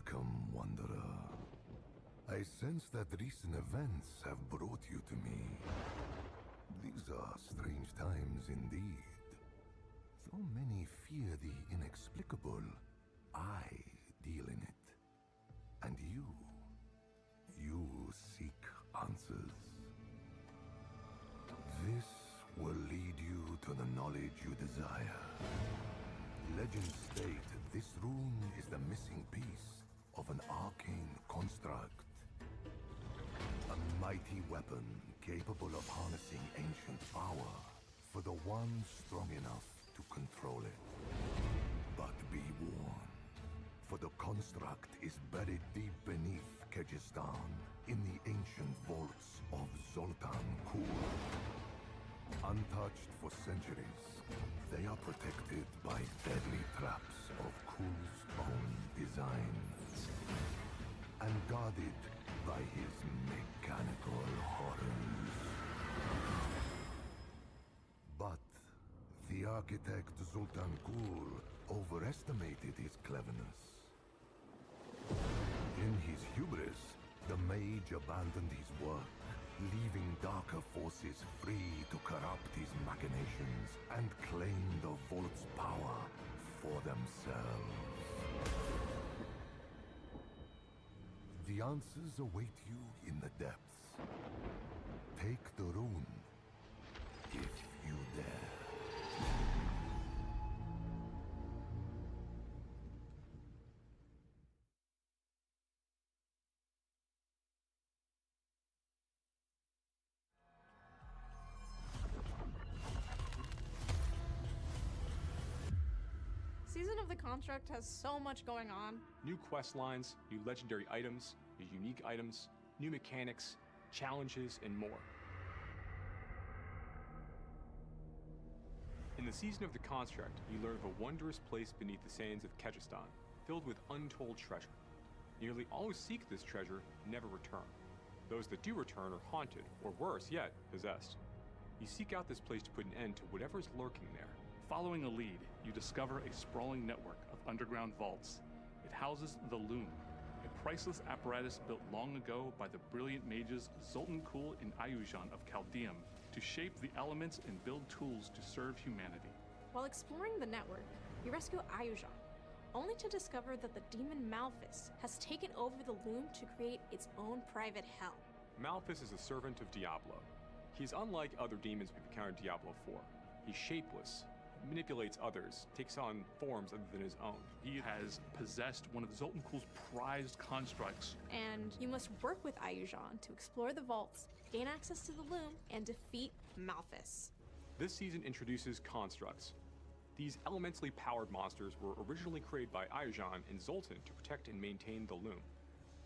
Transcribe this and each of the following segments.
Welcome, Wanderer. I sense that recent events have brought you to me. These are strange times indeed. So many fear the inexplicable. I deal in it. And you seek answers. This will lead you to the knowledge you desire. Legends state this rune is the missing piece of an arcane construct. A mighty weapon capable of harnessing ancient power for the one strong enough to control it. But be warned, for the construct is buried deep beneath Kyrgyzstan in the ancient vaults of Zoltan Kul. Untouched for centuries, they are protected by deadly traps of Kul's own design, and guarded by his mechanical horrors. But the architect Zoltan Kul overestimated his cleverness. In his hubris, the mage abandoned his work, leaving darker forces free to corrupt his machinations and claim the vault's power for themselves. The answers await you in the depths. Take the rune, if you dare. Season of the Construct has so much going on. New quest lines, new legendary items, new unique items, new mechanics, challenges, and more. In the Season of the Construct, you learn of a wondrous place beneath the sands of Kyrgyzstan, filled with untold treasure. Nearly all who seek this treasure never return. Those that do return are haunted, or worse yet, possessed. You seek out this place to put an end to whatever is lurking there. Following a lead, you discover a sprawling network of underground vaults. It houses the Loom, a priceless apparatus built long ago by the brilliant mages Zoltan Kul and Ayuzhan of Chaldeum to shape the elements and build tools to serve humanity. While exploring the network, you rescue Ayuzhan, only to discover that the demon Malphus has taken over the Loom to create its own private hell. Malphus is a servant of Diablo. He is unlike other demons we've encountered in Diablo 4. He's shapeless, manipulates others, takes on forms other than his own. He has possessed one of Zoltan Kul's prized constructs. And you must work with Ayuzhan to explore the vaults, gain access to the Loom, and defeat Malphus. This season introduces constructs. These elementally powered monsters were originally created by Ayuzhan and Zoltan to protect and maintain the Loom.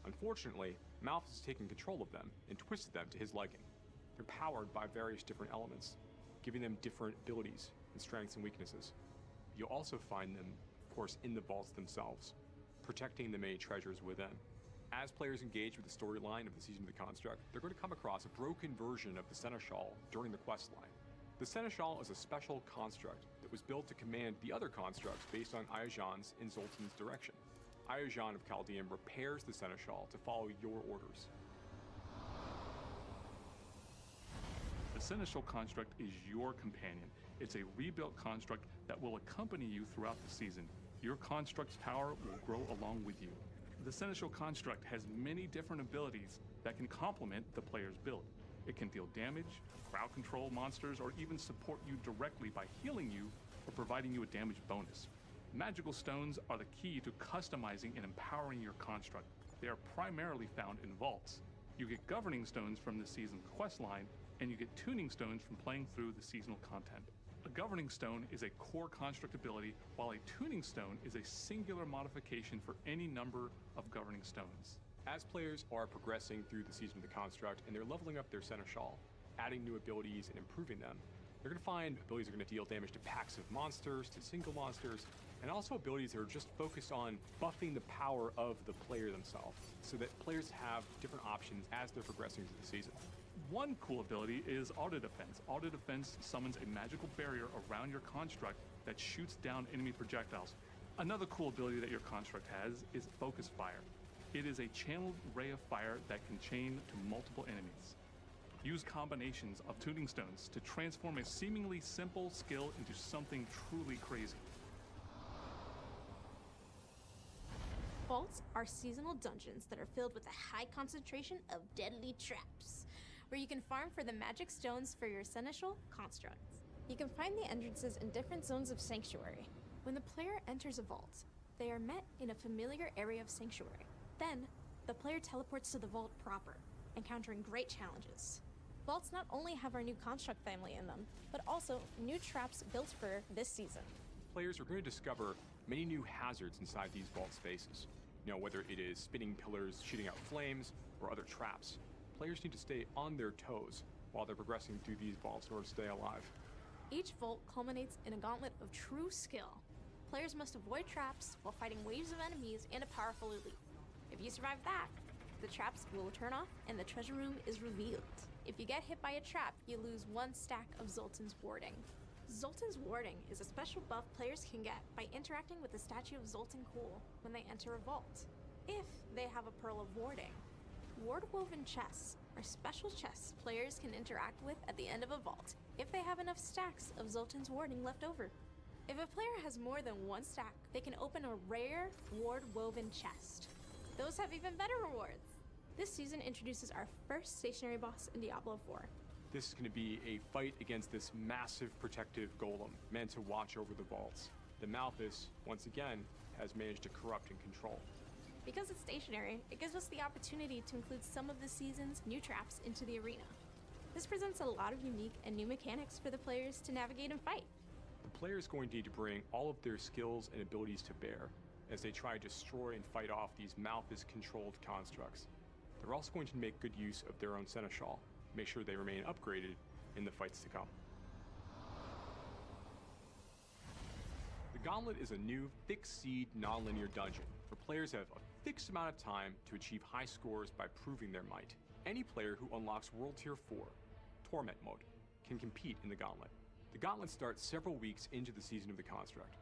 Unfortunately, Malphus has taken control of them and twisted them to his liking. They're powered by various different elements, giving them different abilities and strengths and weaknesses. You'll also find them, of course, in the vaults themselves, protecting the many treasures within. As players engage with the storyline of the Season of the Construct, they're going to come across a broken version of the Seneschal during the questline. The Seneschal is a special construct that was built to command the other constructs based on Ayuzhan's and Zoltan's direction. Ayuzhan of Chaldeum repairs the Seneschal to follow your orders. The Seneschal construct is your companion. It's a rebuilt construct that will accompany you throughout the season. Your construct's power will grow along with you. The Seneschal construct has many different abilities that can complement the player's build. It can deal damage, crowd control monsters, or even support you directly by healing you or providing you a damage bonus. Magical stones are the key to customizing and empowering your construct. They are primarily found in vaults. You get governing stones from the season's questline, and you get tuning stones from playing through the seasonal content. A governing stone is a core construct ability, while a tuning stone is a singular modification for any number of governing stones. As players are progressing through the Season of the Construct and they're leveling up their Seneschal, adding new abilities and improving them, they're going to find abilities that are going to deal damage to packs of monsters, to single monsters, and also abilities that are just focused on buffing the power of the player themselves, so that players have different options as they're progressing through the season. One cool ability is Auto Defense. Auto Defense summons a magical barrier around your construct that shoots down enemy projectiles. Another cool ability that your construct has is Focus Fire. It is a channeled ray of fire that can chain to multiple enemies. Use combinations of tuning stones to transform a seemingly simple skill into something truly crazy. Vaults are seasonal dungeons that are filled with a high concentration of deadly traps, where you can farm for the magic stones for your seneschal constructs. You can find the entrances in different zones of Sanctuary. When the player enters a vault, they are met in a familiar area of Sanctuary. Then, the player teleports to the vault proper, encountering great challenges. Vaults not only have our new construct family in them, but also new traps built for this season. Players are going to discover many new hazards inside these vault spaces. Whether it is spinning pillars shooting out flames or other traps, players need to stay on their toes while they're progressing through these vaults in order to stay alive. Each vault culminates in a gauntlet of true skill. Players must avoid traps while fighting waves of enemies and a powerful elite. If you survive that, the traps will turn off and the treasure room is revealed. If you get hit by a trap, you lose 1 stack of Zoltan's Warding. Zoltan's Warding is a special buff players can get by interacting with the statue of Zoltan Cool when they enter a vault, if they have a Pearl of Warding. Ward-woven chests are special chests players can interact with at the end of a vault if they have enough stacks of Zoltan's Warding left over. If a player has more than 1 stack, they can open a rare ward-woven chest. Those have even better rewards. This season introduces our first stationary boss in Diablo 4. This is going to be a fight against this massive protective golem meant to watch over the vaults. The Malthus, once again, has managed to corrupt and control. Because it's stationary, it gives us the opportunity to include some of the season's new traps into the arena. This presents a lot of unique and new mechanics for the players to navigate and fight. The player is going to need to bring all of their skills and abilities to bear as they try to destroy and fight off these Malthus-controlled constructs. They're also going to make good use of their own seneschal, make sure they remain upgraded in the fights to come. The Gauntlet is a new fixed seed non-linear dungeon where players have a fixed amount of time to achieve high scores by proving their might. Any player who unlocks World Tier 4, Torment Mode, can compete in the Gauntlet. The Gauntlet starts several weeks into the season of the construct.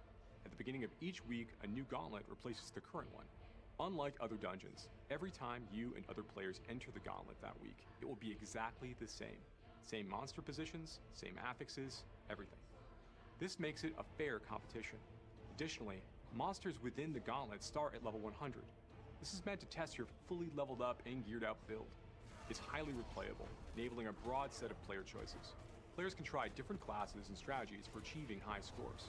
At the beginning of each week, a new Gauntlet replaces the current one. Unlike other dungeons, every time you and other players enter the Gauntlet that week, it will be exactly the same. Same monster positions, same affixes, everything. This makes it a fair competition. Additionally, monsters within the Gauntlet start at level 100. This is meant to test your fully leveled up and geared out build. It's highly replayable, enabling a broad set of player choices. Players can try different classes and strategies for achieving high scores.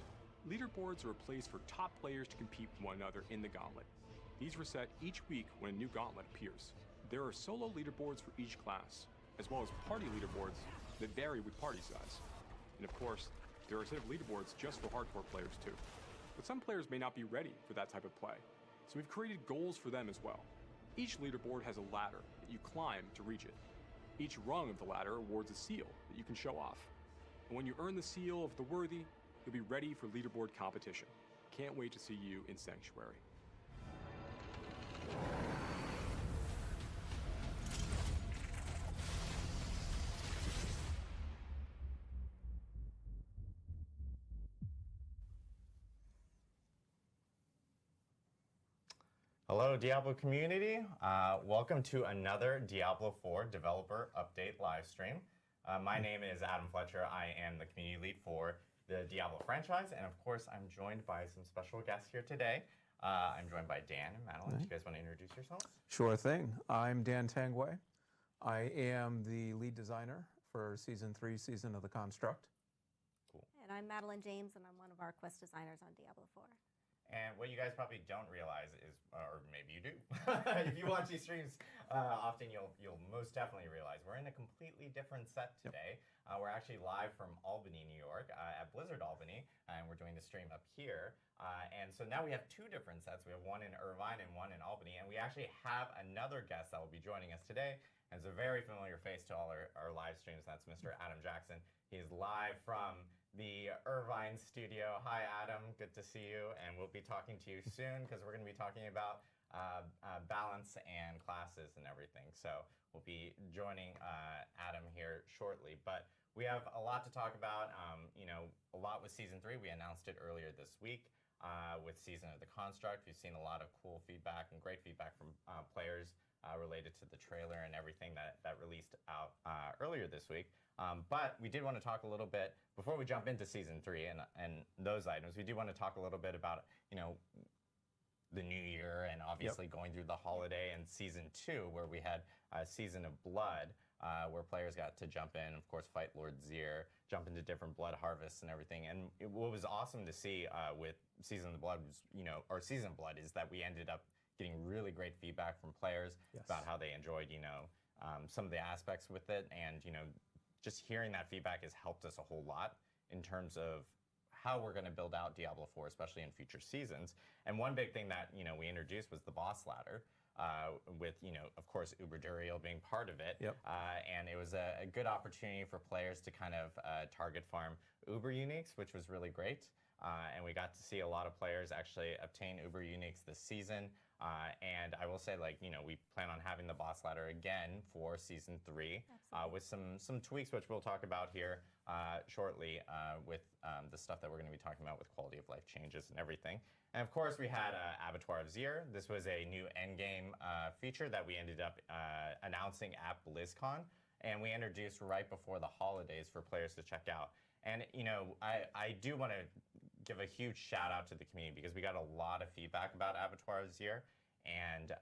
Leaderboards are a place for top players to compete with one another in the Gauntlet. These reset each week when a new Gauntlet appears. There are solo leaderboards for each class, as well as party leaderboards that vary with party size. And of course, there are a set of leaderboards just for hardcore players too. But some players may not be ready for that type of play, so we've created goals for them as well. Each leaderboard has a ladder that you climb to reach it. Each rung of the ladder awards a seal that you can show off. And when you earn the seal of the worthy, you'll be ready for leaderboard competition. Can't wait to see you in Sanctuary. Hello, Diablo community. Welcome to another Diablo 4 developer update live stream. My name is Adam Fletcher. I am the community lead for the Diablo franchise, and of course, I'm joined by some special guests here today. I'm joined by Dan and Madeline. Do you guys want to introduce yourselves? Sure thing. I'm Dan Tangway. I am the lead designer for Season 3, Season of the Construct. Cool. And I'm Madeline James, and I'm one of our quest designers on Diablo 4. And what you guys probably don't realize is, or maybe you do, if you watch these streams often, you'll most definitely realize we're in a completely different set today. Yep. We're actually live from Albany, New York, at Blizzard Albany, and we're doing the stream up here. And so now we have 2 different sets. We have one in Irvine and one in Albany, and we actually have another guest that will be joining us today. And it's a very familiar face to all our live streams. That's Mr. Adam Jackson. He's live from the Irvine studio. Hi, Adam. Good to see you. And we'll be talking to you soon because we're going to be talking about balance and classes and everything. So we'll be joining Adam here shortly. But we have a lot to talk about. A lot with Season 3. We announced it earlier this week. with Season of the Construct. We've seen a lot of cool feedback and great feedback from players related to the trailer and everything that released out earlier this week. But we did want to talk a little bit, before we jump into Season 3 and those items, we do want to talk a little bit about, the new year and obviously going through the holiday, and Season 2, where we had Season of Blood, where players got to jump in, of course, fight Lord Zir, jump into different blood harvests and everything. And what was awesome to see with Season of Blood was, or Season of Blood, is that we ended up getting really great feedback from players about how they enjoyed, some of the aspects with it. And, just hearing that feedback has helped us a whole lot in terms of how we're going to build out Diablo 4, especially in future seasons. And one big thing that, we introduced was the boss ladder. With, of course, Uber Duriel being part of it. And it was a good opportunity for players to kind of target farm Uber uniques, which was really great. And we got to see a lot of players actually obtain Uber uniques this season. And I will say, we plan on having the boss ladder again for Season 3 with some tweaks, which we'll talk about here shortly with the stuff that we're going to be talking about with quality of life changes and everything. And of course, we had Abattoir of Zir. This was a new endgame feature that we ended up announcing at BlizzCon, and we introduced right before the holidays for players to check out. And I do want to give a huge shout out to the community, because we got a lot of feedback about Abattoir of Zir, and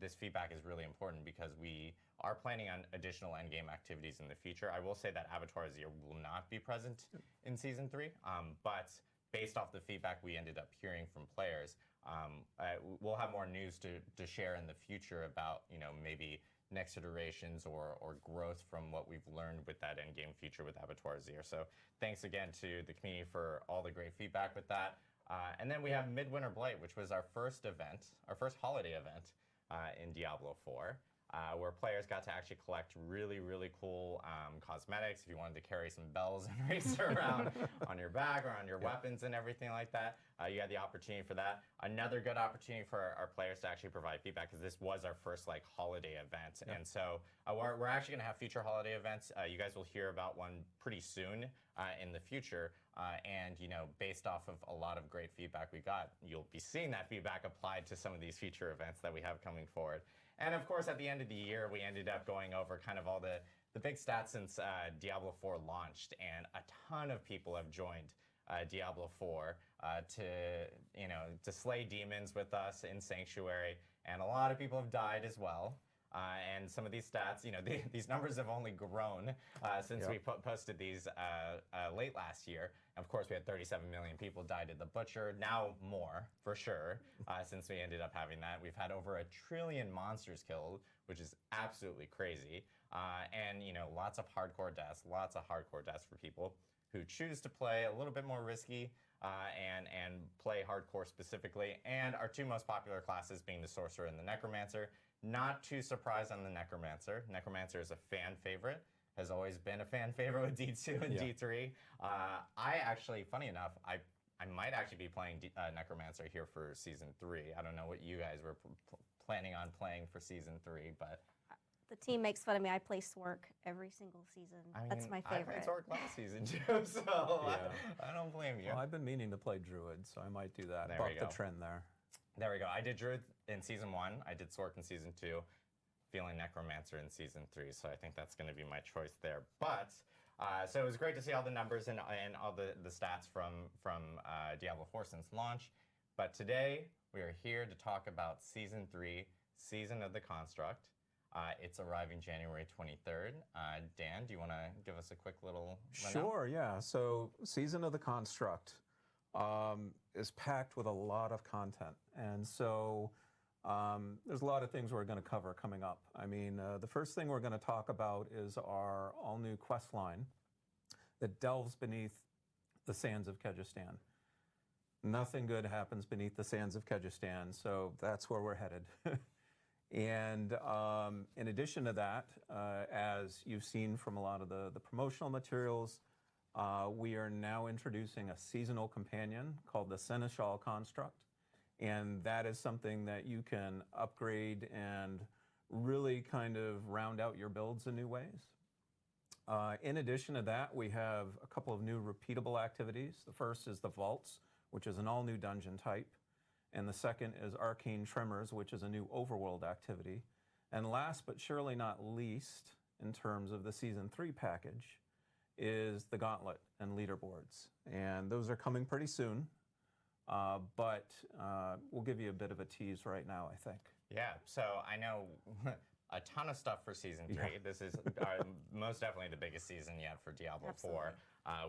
this feedback is really important because we are planning on additional endgame activities in the future. I will say that Abattoir of Zir will not be present in Season 3, but based off the feedback we ended up hearing from players, we'll have more news to share in the future about, maybe next iterations or growth from what we've learned with that endgame feature with Abattoir Zir. So thanks again to the community for all the great feedback with that. And then we have Midwinter Blight, which was our first event, our first holiday event in Diablo 4. Where players got to actually collect really, really cool cosmetics. If you wanted to carry some bells and race around on your back or on your weapons and everything like that, you had the opportunity for that. Another good opportunity for our players to actually provide feedback, because this was our first holiday event. And so we're actually going to have future holiday events. You guys will hear about one pretty soon in the future. And, based off of a lot of great feedback we got, you'll be seeing that feedback applied to some of these future events that we have coming forward. And of course, at the end of the year, we ended up going over kind of all the big stats since Diablo 4 launched, and a ton of people have joined Diablo 4 to slay demons with us in Sanctuary, and a lot of people have died as well. And some of these stats, these numbers have only grown since we posted these late last year. And of course, we had 37 million people died at the Butcher. Now more, for sure, since we ended up having that. We've had over 1 trillion monsters killed, which is absolutely crazy. And, lots of hardcore deaths for people who choose to play a little bit more risky and play hardcore specifically. And our two most popular classes being the Sorcerer and the Necromancer. Not too surprised on the Necromancer. Necromancer is a fan favorite, has always been a fan favorite with D2 and D3. I actually, funny enough, I might actually be playing Necromancer here for Season 3. I don't know what you guys were planning on playing for Season 3, but... The team makes fun of me. I play Swark every single season. That's my favorite. I played Swark last season too, so I don't blame you. Well, I've been meaning to play Druid, so I might do that. Buck the trend there. There we go. I did Druid in Season 1. I did Swark in Season 2. Feeling Necromancer in Season 3, so I think that's going to be my choice there. But, so it was great to see all the numbers and all the stats from Diablo 4 since launch. But today, we are here to talk about Season 3, Season of the Construct. It's arriving January 23rd. Dan, do you want to give us a quick little rundown? Sure, yeah. So Season of the Construct is packed with a lot of content. And so there's a lot of things we're going to cover coming up. I mean, the first thing we're going to talk about is our all-new quest line that delves beneath the sands of Kyrgyzstan. Nothing good happens beneath the sands of Kyrgyzstan, so that's where we're headed. And in addition to that, as you've seen from a lot of the promotional materials, we are now introducing a seasonal companion called the Seneschal Construct. And that is something that you can upgrade and really kind of round out your builds in new ways. In addition to that, we have a couple of new repeatable activities. The first is the vaults, which is an all-new dungeon type. And the second is Arcane Tremors, which is a new overworld activity. And last but surely not least, in terms of the Season 3 package, is the Gauntlet and leaderboards. And those are coming pretty soon, but we'll give you a bit of a tease right now, I think. Yeah, so I know a ton of stuff for Season 3. Yeah. This is most definitely the biggest season yet for Diablo 4,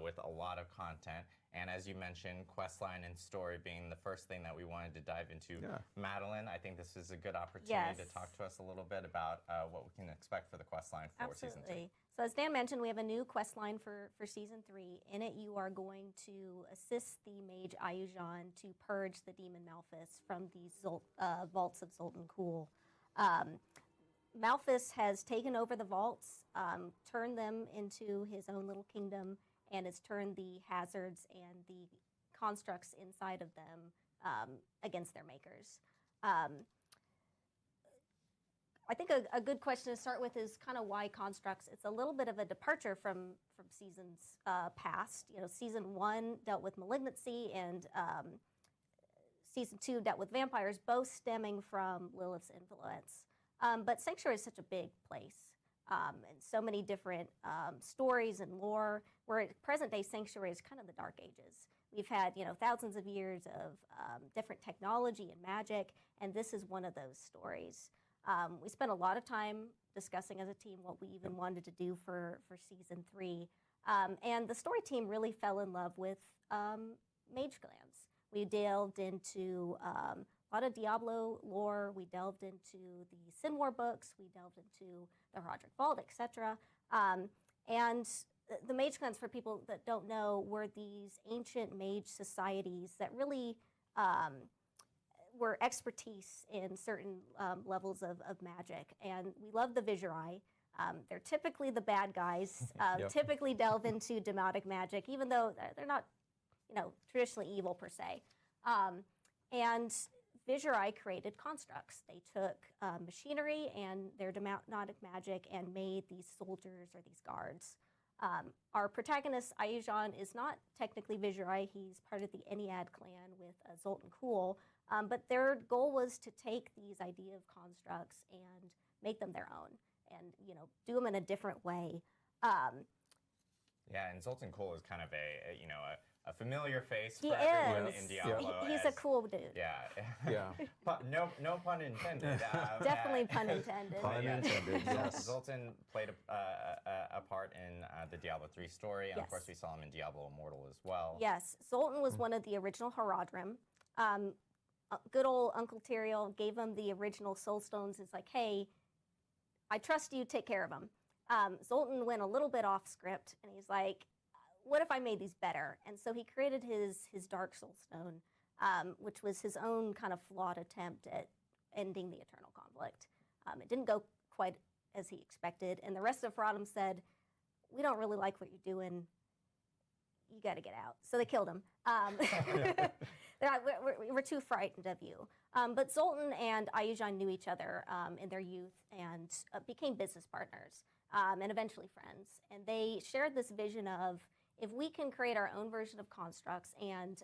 with a lot of content. And as you mentioned, questline and story being the first thing that we wanted to dive into. Yeah. Madeline, I think this is a good opportunity to Yes. talk to us a little bit about what we can expect for the questline for Season 3. Absolutely. So as Dan mentioned, we have a new quest line for Season 3. In it, you are going to assist the mage Ayujan to purge the demon Malphus from the vaults of Zoltan Kuhl. Malphus has taken over the vaults, turned them into his own little kingdom, and has turned the hazards and the constructs inside of them against their makers. I think a good question to start with is kind of why constructs. It's a little bit of a departure from seasons past. You know, Season 1 dealt with malignancy, and Season 2 dealt with vampires, both stemming from Lilith's influence. But Sanctuary is such a big place, and so many different stories and lore, where at present day Sanctuary is kind of the Dark Ages. We've had, you know, thousands of years of different technology and magic, and this is one of those stories. We spent a lot of time discussing as a team what we even wanted to do for Season 3. And the story team really fell in love with mage clans. We delved into a lot of Diablo lore. We delved into the Sin War books. We delved into the Roderick Vault, etc. And the mage clans, for people that don't know, were these ancient mage societies that really were expertise in certain levels of magic. And we love the Visurai. They're typically the bad guys, typically delve into demotic magic, even though they're not, you know, traditionally evil per se. And Visurai created constructs. They took machinery and their demotic magic and made these soldiers or these guards. Our protagonist, Ayujan, is not technically Visurai. He's part of the Ennead clan with Zoltan Kuhl. But their goal was to take these idea of constructs and make them their own, and, you know, do them in a different way. Yeah, and Zoltan Kuhl is kind of a familiar face He for everyone is. in Diablo. He's a cool dude. Yeah. Yeah. No pun intended. Definitely pun intended. Pun intended, yes. Zoltan played a part in the Diablo 3 story, and of Yes. course we saw him in Diablo Immortal as well. Yes, Zoltan was one of the original Horadrim. Good old Uncle Tyrael gave him the original Soul Stones. It's like, hey, I trust you, take care of them. Zoltan went a little bit off script, and he's like, what if I made these better? And so he created his Dark Soul Stone, which was his own kind of flawed attempt at ending the eternal conflict. It didn't go quite as he expected, and the rest of Horadrim said, we don't really like what you're doing. You got to get out. So they killed him. We're too frightened of you. But Zoltan and Ayujan knew each other in their youth and became business partners and eventually friends. And they shared this vision of, if we can create our own version of constructs and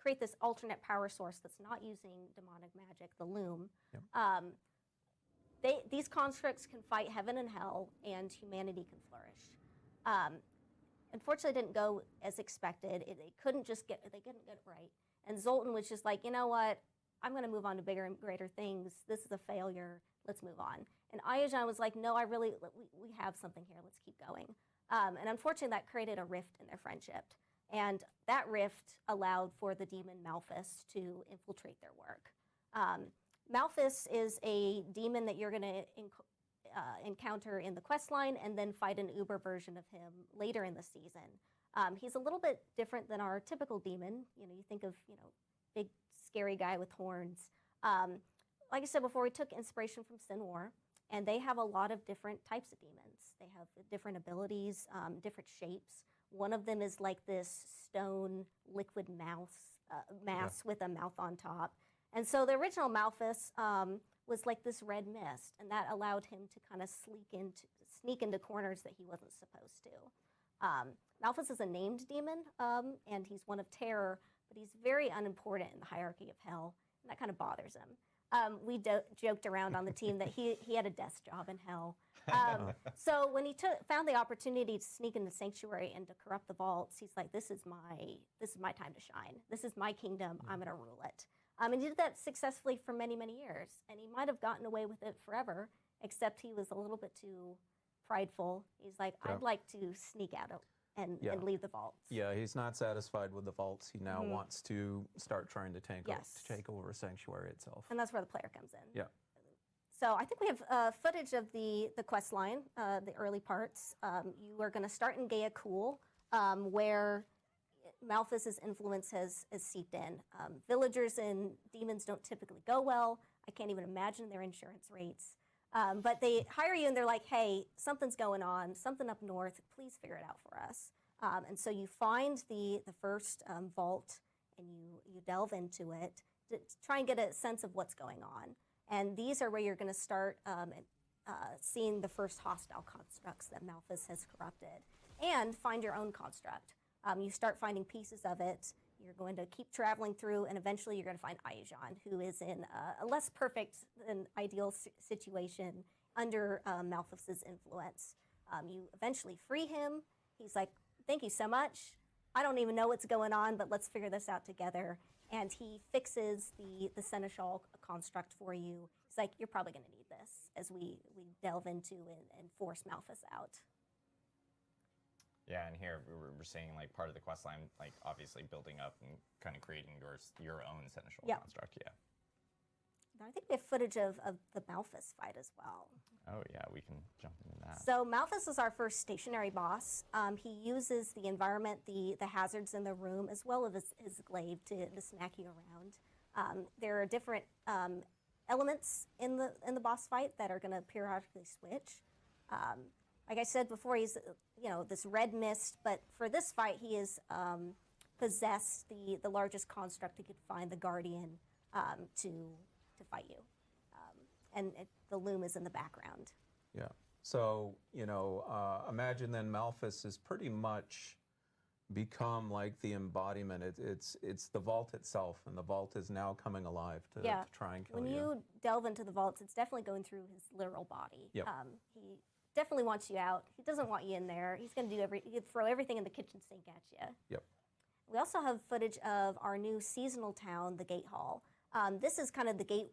create this alternate power source that's not using demonic magic, the Loom, these constructs can fight heaven and hell, and humanity can flourish. Unfortunately, it didn't go as expected. They couldn't get it right. And Zoltan was just like, you know what? I'm going to move on to bigger and greater things. This is a failure. Let's move on. And Ayujan was like, no, we have something here. Let's keep going. And unfortunately, that created a rift in their friendship. And that rift allowed for the demon Malphus to infiltrate their work. Malphus is a demon that you're going to encounter in the quest line, and then fight an Uber version of him later in the season. He's a little bit different than our typical demon. You know, you think of, you know, big scary guy with horns. Like I said before, we took inspiration from Sin War, and they have a lot of different types of demons. They have different abilities, different shapes. One of them is like this stone liquid mass with a mouth on top. And so the original Malphus was like this red mist, and that allowed him to kind of sneak into corners that he wasn't supposed to. Malphus is a named demon, and he's one of terror, but he's very unimportant in the hierarchy of hell, and that kind of bothers him. We joked around on the team that he had a desk job in hell. So when he found the opportunity to sneak into Sanctuary and to corrupt the vaults, he's like, this is my time to shine. This is my kingdom. I'm going to rule it. And he did that successfully for many, many years. And he might have gotten away with it forever, except he was a little bit too prideful. He's like, I'd like to sneak out and leave the vaults. Yeah, he's not satisfied with the vaults. He now wants to start trying to take over Sanctuary itself. And that's where the player comes in. Yeah. So I think we have footage of the quest line, the early parts. You are going to start in Gaia Cool, where Malphas's influence has seeped in. Villagers and demons don't typically go well. I can't even imagine their insurance rates. But they hire you and they're like, hey, something's going on, something up north, please figure it out for us. And so you find the first vault and you delve into it to try and get a sense of what's going on. And these are where you're going to start seeing the first hostile constructs that Malphas has corrupted, and find your own construct. You start finding pieces of it. You're going to keep traveling through, and eventually you're going to find Ayajan, who is in a less perfect than ideal situation under Malphas's influence. You eventually free him. He's like, thank you so much. I don't even know what's going on, but let's figure this out together. And he fixes the Seneschal construct for you. He's like, you're probably going to need this as we delve into and force Malphas out. Yeah, and here we're seeing like part of the quest line, like obviously building up and kind of creating your own Seneschal construct. Yeah. I think we have footage of the Malphas fight as well. Oh yeah, we can jump into that. So Malphas is our first stationary boss. He uses the environment, the hazards in the room, as well as his glaive to smack you around. There are different elements in the boss fight that are going to periodically switch. Like I said before, he's this red mist, but for this fight, he is possessed the largest construct he could find, the Guardian, to fight you. And the loom is in the background. Yeah. So, imagine then Malphas has pretty much become like the embodiment. It's the vault itself, and the vault is now coming alive to try and kill you. When you delve into the vaults, it's definitely going through his literal body. Yep. He definitely wants you out. He doesn't want you in there. He's going to throw everything in the kitchen sink at you. Yep. We also have footage of our new seasonal town, the Gate Hall. This is kind of the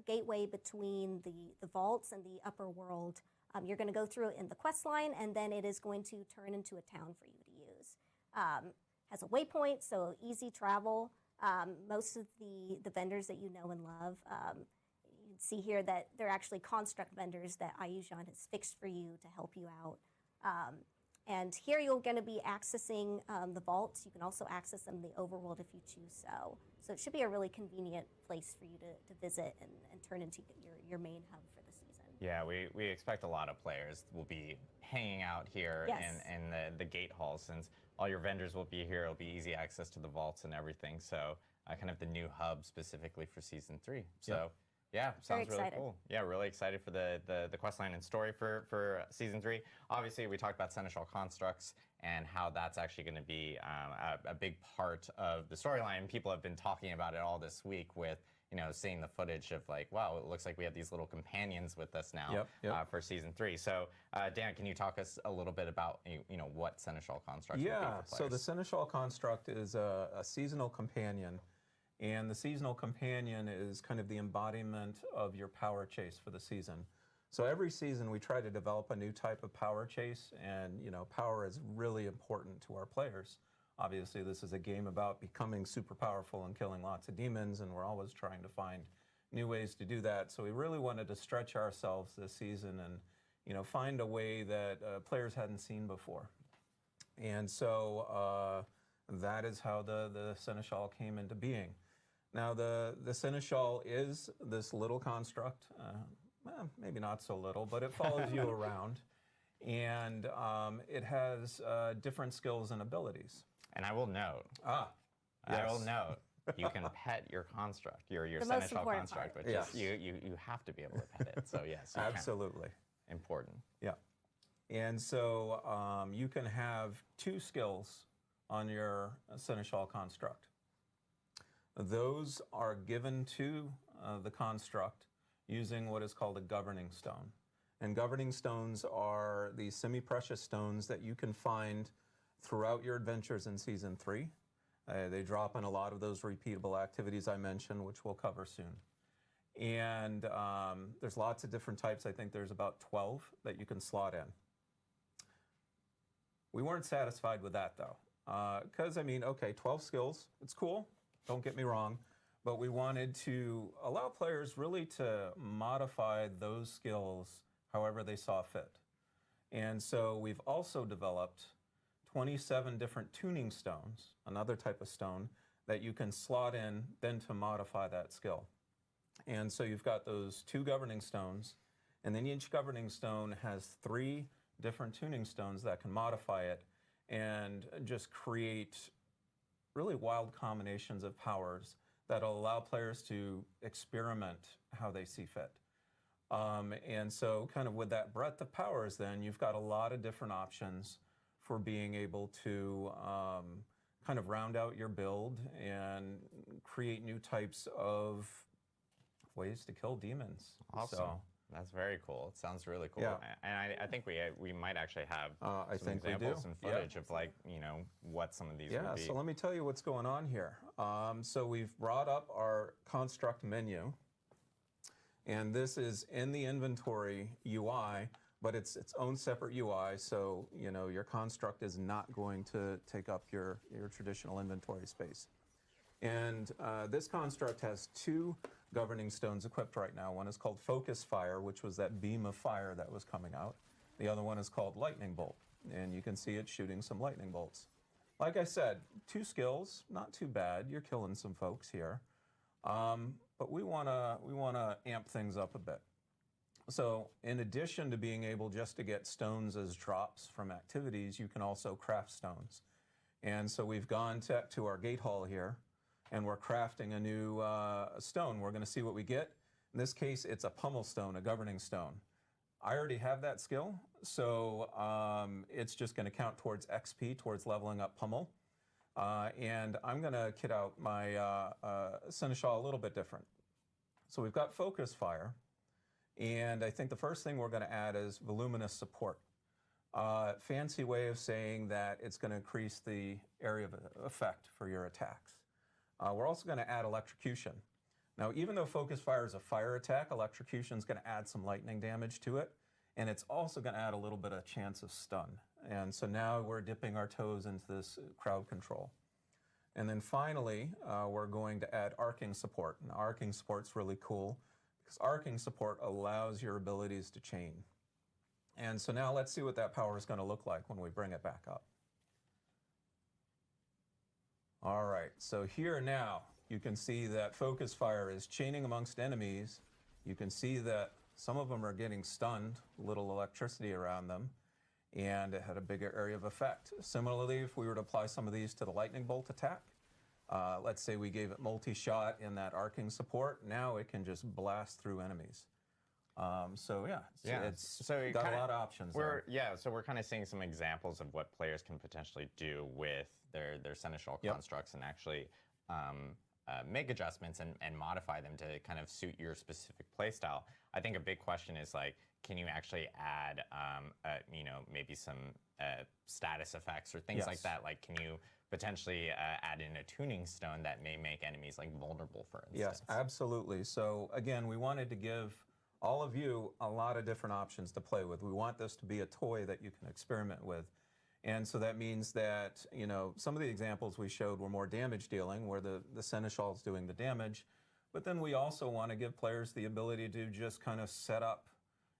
gateway between the vaults and the upper world. You're going to go through it in the quest line, and then it is going to turn into a town for you to use. Has a waypoint, so easy travel. Most of the vendors that you know and love, you can see here that they're actually construct vendors that Ayajan has fixed for you to help you out. And here you're going to be accessing the vaults. You can also access them in the overworld if you choose so. So it should be a really convenient place for you to visit and turn into your main hub for the season. Yeah, we expect a lot of players will be hanging out here in the gate hall, since all your vendors will be here. It'll be easy access to the vaults and everything. So kind of the new hub specifically for Season 3. So yeah, sounds really cool. Yeah, really excited for the quest line and story for Season 3. Obviously, we talked about Seneschal constructs and how that's actually going to be a big part of the storyline. People have been talking about it all this week with seeing the footage of like, wow, it looks like we have these little companions with us now for Season 3. So Dan, can you talk us a little bit about what Seneschal constructs will be for players? So the Seneschal construct is a seasonal companion. And the seasonal companion is kind of the embodiment of your power chase for the season. So every season we try to develop a new type of power chase, and power is really important to our players. Obviously, this is a game about becoming super powerful and killing lots of demons, and we're always trying to find new ways to do that. So we really wanted to stretch ourselves this season and find a way that players hadn't seen before. And so that is how the Seneschal came into being. Now, the Seneschal is this little construct, maybe not so little, but it follows you around, and it has different skills and abilities. And I will note, you can pet your construct, your Seneschal construct, which is you have to be able to pet it. So yes, you absolutely can. Important. Yeah, and so you can have 2 skills on your Seneschal construct. those are given to the construct using what is called a governing stone. And governing stones are these semi-precious stones that you can find throughout your adventures in Season 3. They drop in a lot of those repeatable activities I mentioned, which we'll cover soon. And there's lots of different types. I think there's about 12 that you can slot in. We weren't satisfied with that, though. Because, I mean, okay, 12 skills, it's cool, don't get me wrong, but we wanted to allow players really to modify those skills however they saw fit. And so we've also developed 27 different tuning stones, another type of stone, that you can slot in then to modify that skill. And so you've got those 2 governing stones, and then each governing stone has 3 different tuning stones that can modify it and just create really wild combinations of powers that'll allow players to experiment how they see fit. And so kind of with that breadth of powers then, you've got a lot of different options for being able to kind of round out your build and create new types of ways to kill demons. Awesome. So, that's very cool. It sounds really cool. Yeah. And I think we might actually have I some think we examples do. and footage of like, you know, what some of these yeah, would be. so let me tell you what's going on here. So we've brought up our construct menu, and this is in the inventory UI, but it's its own separate UI, so you know your construct is not going to take up your traditional inventory space. And this construct has 2 governing stones equipped right now. One is called Focus Fire, which was that beam of fire that was coming out. The other one is called Lightning Bolt, and you can see it shooting some lightning bolts. Like I said, 2 skills, not too bad. You're killing some folks here, but we wanna amp things up a bit. So in addition to being able just to get stones as drops from activities, you can also craft stones. And so we've gone to our gate hall here, and we're crafting a new stone. We're going to see what we get. In this case, it's a pummel stone, a governing stone. I already have that skill, so it's just going to count towards XP, towards leveling up pummel. And I'm going to kit out my seneschal a little bit different. So we've got Focus Fire, and I think the first thing we're going to add is Voluminous Support. Fancy way of saying that it's going to increase the area of effect for your attacks. We're also going to add Electrocution. Now, even though Focus Fire is a fire attack, Electrocution is going to add some lightning damage to it, and it's also going to add a little bit of chance of stun. And so now we're dipping our toes into this crowd control. And then finally, we're going to add Arcing Support. And Arcing Support's really cool because Arcing Support allows your abilities to chain. And so now let's see what that power is going to look like when we bring it back up. All right, so here now you can see that Focus Fire is chaining amongst enemies. You can see that some of them are getting stunned, little electricity around them, and it had a bigger area of effect. Similarly, if we were to apply some of these to the lightning bolt attack, let's say we gave it multi-shot in that Arcing Support, now it can just blast through enemies. So yeah, it's so got a lot of options there. So we're kind of seeing some examples of what players can potentially do with their seneschal constructs and actually make adjustments and modify them to kind of suit your specific playstyle. I think a big question is like, can you actually add, maybe some status effects or things like that? Like, can you potentially add in a tuning stone that may make enemies like vulnerable, for instance? Yes, absolutely. So again, we wanted to give all of you a lot of different options to play with. We want this to be a toy that you can experiment with. And so that means that, you know, some of the examples we showed were more damage dealing, where the seneschal is doing the damage. But then we also want to give players the ability to just kind of set up,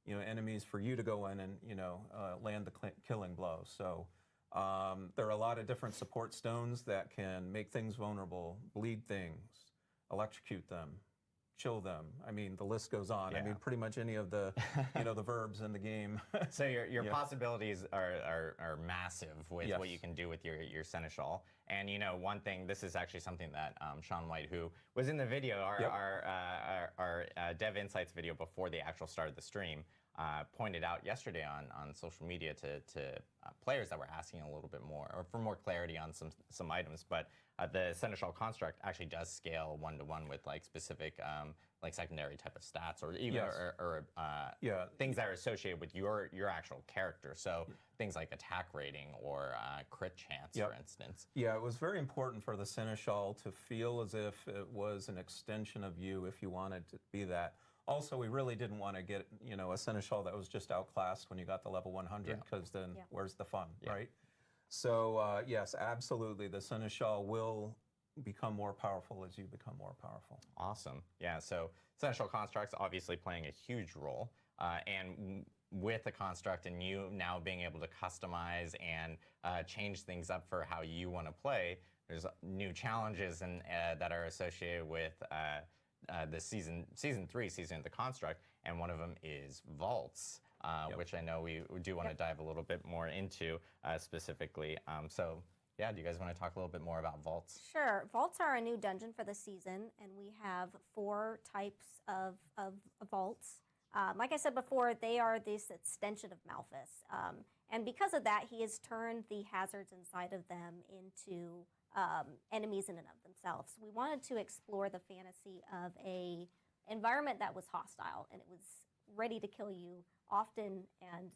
you know, enemies for you to go in and, you know, land the killing blow. So there are a lot of different support stones that can make things vulnerable, bleed things, electrocute them, chill them. I mean, the list goes on. I mean, pretty much any of the, you know, the verbs in the game. So your possibilities are massive with what you can do with your seneschal. And you know, one thing, this is actually something that Sean White, who was in the video, our Dev Insights video before the actual start of the stream, pointed out yesterday on social media to players that were asking a little bit more, or for more clarity on some items. But the Seneschal construct actually does scale 1-to-1 with like specific like secondary type of stats, or even things that are associated with your actual character. So things like attack rating or crit chance, for instance. Yeah, it was very important for the Seneschal to feel as if it was an extension of you, if you wanted to be that. Also, we really didn't want to get, you know, a Seneschal that was just outclassed when you got to level 100, because then where's the fun, right? So yes, absolutely, the Seneschal will become more powerful as you become more powerful. Awesome. Yeah, so Seneschal constructs obviously playing a huge role, and with the construct and you now being able to customize and change things up for how you want to play, there's new challenges that are associated with the season 3 season of the construct, and one of them is vaults, which I know we do want to dive a little bit more into specifically. So yeah, do you guys want to talk a little bit more about vaults? Sure. Vaults are a new dungeon for the season, and we have 4 types of vaults. Like I said before, they are this extension of Malphas. And because of that, he has turned the hazards inside of them into enemies in and of themselves. We wanted to explore the fantasy of a environment that was hostile, and it was ready to kill you often, and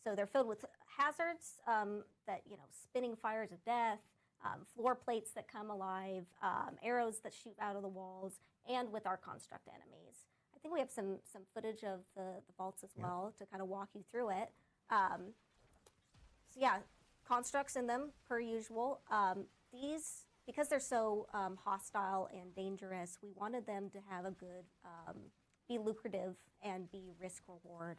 so they're filled with hazards that, you know, spinning fires of death, floor plates that come alive, arrows that shoot out of the walls, and with our construct enemies. I think we have some footage of the vaults as well to kind of walk you through it. So yeah, constructs in them per usual. These, because they're so hostile and dangerous, we wanted them to have a good, be lucrative and be risk reward.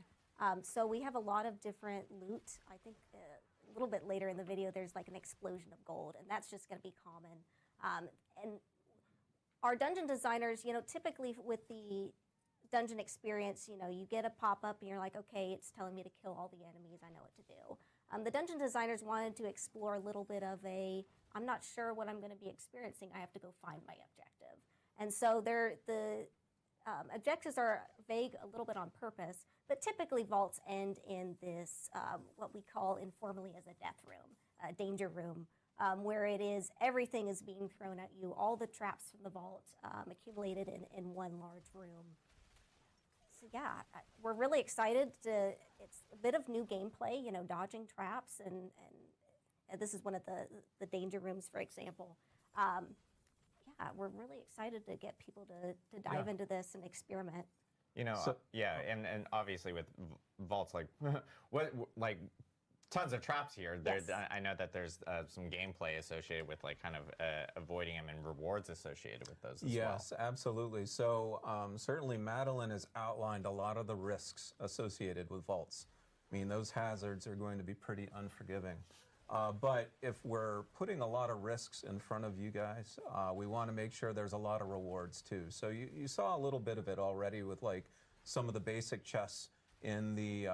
So we have a lot of different loot. I think a little bit later in the video, there's like an explosion of gold, and that's just going to be common. And our dungeon designers, you know, typically with the dungeon experience, you know, you get a pop-up and you're like, okay, it's telling me to kill all the enemies, I know what to do. The dungeon designers wanted to explore a little bit of a, I'm not sure what I'm going to be experiencing, I have to go find my objective. And so the objectives are vague a little bit on purpose, but typically vaults end in this, what we call informally as a death room, a danger room, where it is, everything is being thrown at you, all the traps from the vault accumulated in one large room. So yeah, we're really excited it's a bit of new gameplay, you know, dodging traps, and this is one of the danger rooms, for example. Yeah, we're really excited to get people to dive into this and experiment. You know, and obviously with vaults, like like tons of traps here. Yes. I know that there's some gameplay associated with like kind of avoiding them, and rewards associated with those as well. Yes, absolutely. So certainly Madeline has outlined a lot of the risks associated with vaults. I mean, those hazards are going to be pretty unforgiving. But if we're putting a lot of risks in front of you guys, we want to make sure there's a lot of rewards too. So you saw a little bit of it already with like some of the basic chests in the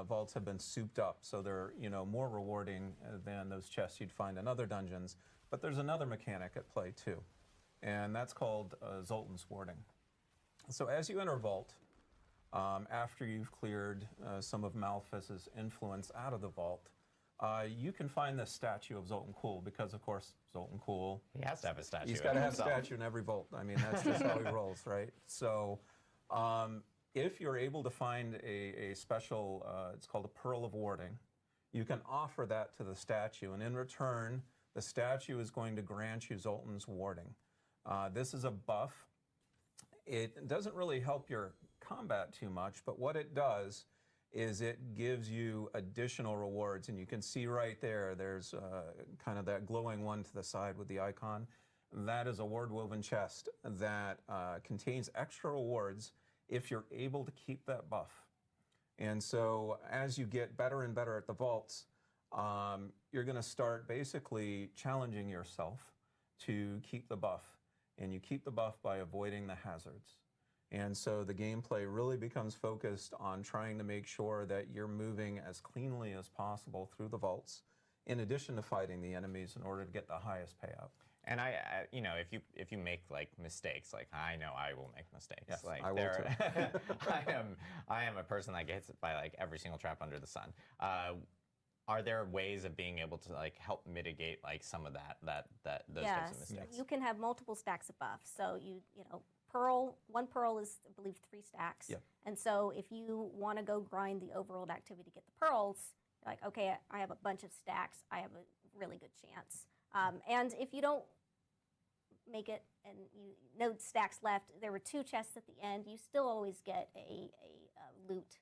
vaults have been souped up, so they're, you know, more rewarding than those chests you'd find in other dungeons. But there's another mechanic at play too, and that's called Zoltan's Warding. So as you enter a vault, after you've cleared some of Malphas's influence out of the vault, you can find the statue of Zoltan Kuhl, because of course Zoltan Kuhl, He has to have a statue. he's got to have a statue in every vault. I mean, that's just how he rolls, right? So if you're able to find a special, it's called a Pearl of Warding, you can offer that to the statue, and in return, the statue is going to grant you Zoltan's Warding. This is a buff. It doesn't really help your combat too much, but what it does is it gives you additional rewards, and you can see right there, there's kind of that glowing one to the side with the icon. That is a ward-woven chest that contains extra rewards if you're able to keep that buff. And so as you get better and better at the vaults, you're going to start basically challenging yourself to keep the buff. And you keep the buff by avoiding the hazards. And so the gameplay really becomes focused on trying to make sure that you're moving as cleanly as possible through the vaults, in addition to fighting the enemies in order to get the highest payout. And you know, if you make like mistakes, like I know I will make mistakes. Yes, like I will too. I am a person that gets hit by like every single trap under the sun. Are there ways of being able to like help mitigate like some of those types of mistakes? You can have multiple stacks of buffs. So you know, one pearl is, I believe, 3 stacks. Yep. And so if you want to go grind the overworld activity to get the pearls, you're like, okay, I have a bunch of stacks. I have a really good chance. And if you don't make it and no stacks left, there were 2 chests at the end, you still always get a loot.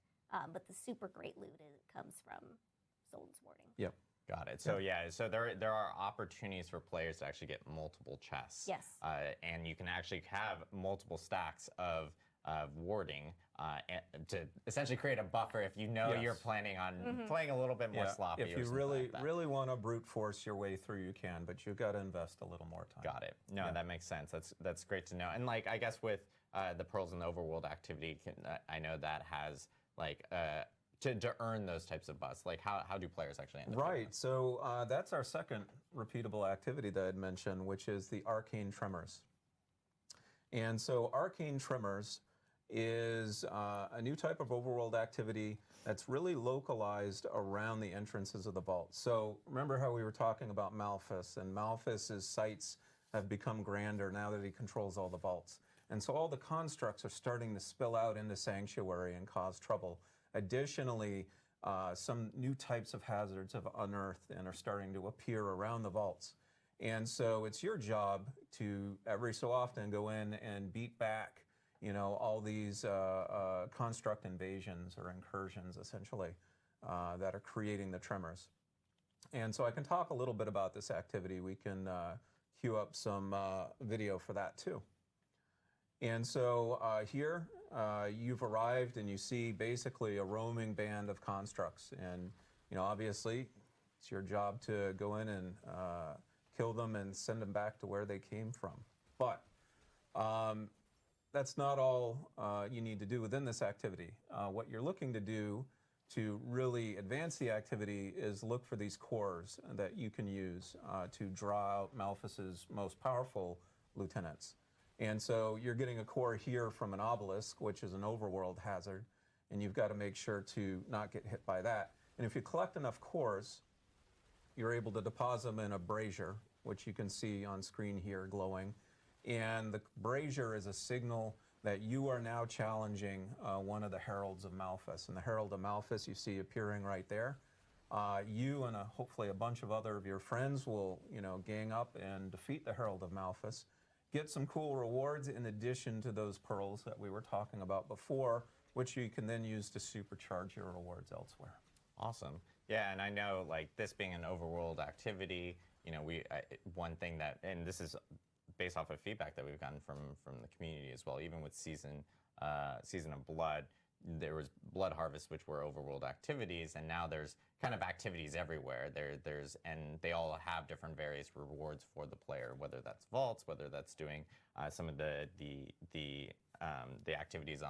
But the super great loot comes from Solden's Warding. Yep. Got it. So yeah, so there are opportunities for players to actually get multiple chests. Yes. And you can actually have multiple stacks of warding to essentially create a buffer if you know you're planning on playing a little bit more sloppy. If or you something really like that. really want to brute force your way through, you can, but you've got to invest a little more time. Got it. No, that makes sense. That's great to know. And like I guess with the pearls and the overworld activity, I know that has like. To earn those types of buffs, like how do players actually end up doing Right, so that's our second repeatable activity that I'd mentioned, which is the arcane tremors. And so arcane tremors is a new type of overworld activity that's really localized around the entrances of the vault. So remember how we were talking about Malphas, and Malphas's sights have become grander now that he controls all the vaults. And so all the constructs are starting to spill out into Sanctuary and cause trouble. Additionally, some new types of hazards have unearthed and are starting to appear around the vaults. And so it's your job to every so often go in and beat back, you know, all these construct invasions or incursions, essentially, that are creating the tremors. And so I can talk a little bit about this activity. We can queue up some video for that too. And so here you've arrived and you see basically a roaming band of constructs. And, you know, obviously it's your job to go in and kill them and send them back to where they came from. But that's not all you need to do within this activity. What you're looking to do to really advance the activity is look for these cores that you can use to draw out Malphas's most powerful lieutenants. And so you're getting a core here from an obelisk, which is an overworld hazard, and you've got to make sure to not get hit by that. And if you collect enough cores, you're able to deposit them in a brazier, which you can see on screen here glowing. And the brazier is a signal that you are now challenging one of the heralds of Malphas. And the herald of Malphas you see appearing right there. You and hopefully a bunch of other of your friends will, you know, gang up and defeat the herald of Malphas. Get some cool rewards in addition to those pearls that we were talking about before, which you can then use to supercharge your rewards elsewhere. Awesome. Yeah, and I know like this being an overworld activity, you know, one thing that, and this is based off of feedback that we've gotten from the community as well, even with Season of Blood, there was Blood Harvest, which were overworld activities, and now there's kind of activities everywhere. And they all have different various rewards for the player, whether that's vaults, whether that's doing some of the activities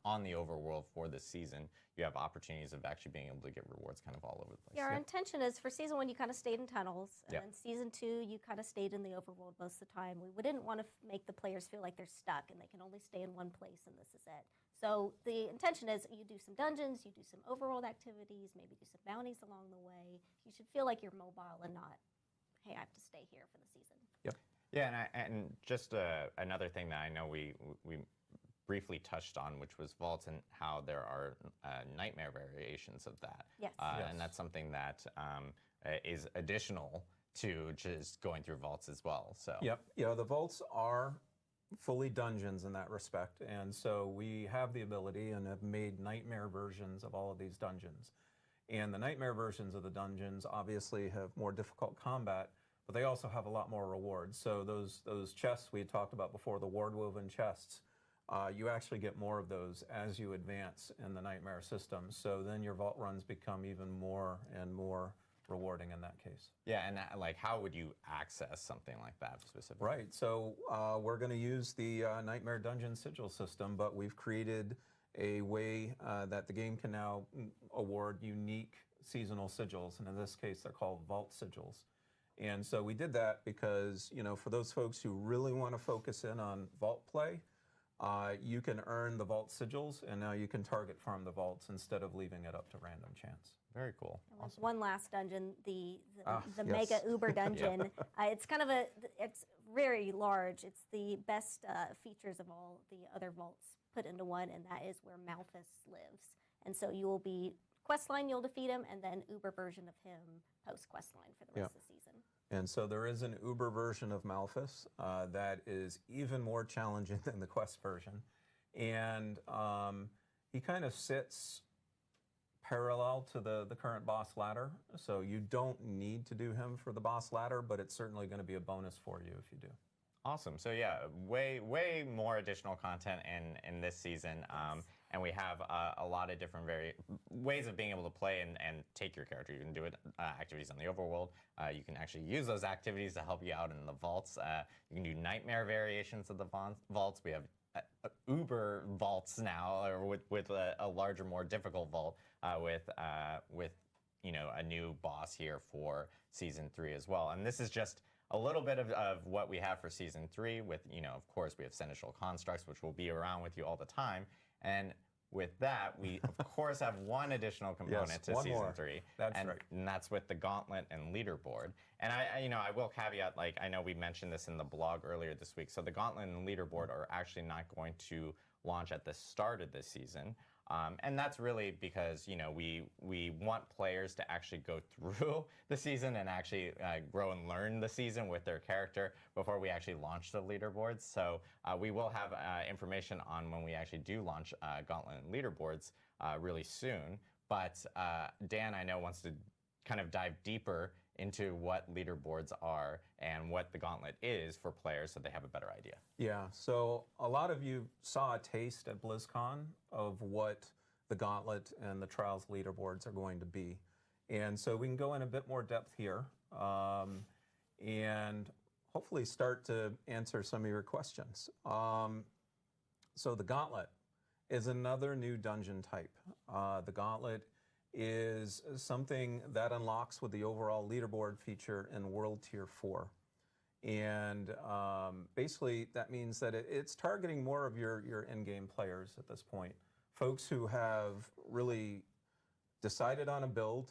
on the overworld for this season. You have opportunities of actually being able to get rewards kind of all over the place. Yeah, our intention is for Season 1 you kind of stayed in tunnels, and Yep. then Season 2 you kind of stayed in the overworld most of the time. We didn't want to make the players feel like they're stuck and they can only stay in one place and this is it. So the intention is you do some dungeons, you do some overworld activities, maybe do some bounties along the way. You should feel like you're mobile and not, hey, I have to stay here for the season. Yep. Yeah, and just another thing that I know we briefly touched on, which was vaults and how there are nightmare variations of that. Yes. And that's something that is additional to just going through vaults as well. So. Yep. Yeah, the vaults are fully dungeons in that respect, and so we have the ability and have made nightmare versions of all of these dungeons. And the nightmare versions of the dungeons obviously have more difficult combat, but they also have a lot more rewards. So those chests we had talked about before, the ward-woven chests, you actually get more of those as you advance in the nightmare system. So then your vault runs become even more and more rewarding in that case. Yeah, and like how would you access something like that specifically? Right, so we're going to use the Nightmare Dungeon Sigil system, but we've created a way that the game can now award unique seasonal sigils, and in this case they're called Vault Sigils. And so we did that because, for those folks who really want to focus in on vault play, you can earn the vault sigils, and now you can target farm the vaults instead of leaving it up to random chance. Very cool. Awesome. One last dungeon, the yes. Mega Uber dungeon. It's kind of it's very large. It's the best features of all the other vaults put into one, and that is where Malthus lives. And so you will be quest line, you'll defeat him, and then Uber version of him post quest line for the rest of the season. And so there is an Uber version of Malthus that is even more challenging than the quest version. And he kind of sits parallel to the current boss ladder. So you don't need to do him for the boss ladder, but it's certainly going to be a bonus for you if you do. Awesome. So yeah, way more additional content in this season. And we have a lot of different ways of being able to play and take your character. You can do it activities on the overworld. You can actually use those activities to help you out in the vaults. You can do nightmare variations of the vaults. We have Uber vaults now, or with a larger, more difficult vault with a new boss here for season 3 as well. And this is just a little bit of what we have for season 3 with, of course, we have seneschal constructs, which will be around with you all the time. And with that, we, of course, have one additional component to season 3. That's right. And that's with the gauntlet and leaderboard. And I will caveat, I know we mentioned this in the blog earlier this week. So the gauntlet and leaderboard are actually not going to launch at the start of this season. And that's really because, we want players to actually go through the season and actually grow and learn the season with their character before we actually launch the leaderboards. So we will have information on when we actually do launch Gauntlet and leaderboards really soon. But Dan, I know, wants to kind of dive deeper into what leaderboards are and what the Gauntlet is for players so they have a better idea. Yeah, so a lot of you saw a taste at BlizzCon of what the Gauntlet and the Trials leaderboards are going to be. And so we can go in a bit more depth here and hopefully start to answer some of your questions. So the Gauntlet is another new dungeon type. The Gauntlet is something that unlocks with the overall leaderboard feature in World Tier 4. And basically that means that it's targeting more of your in-game players at this point. Folks who have really decided on a build,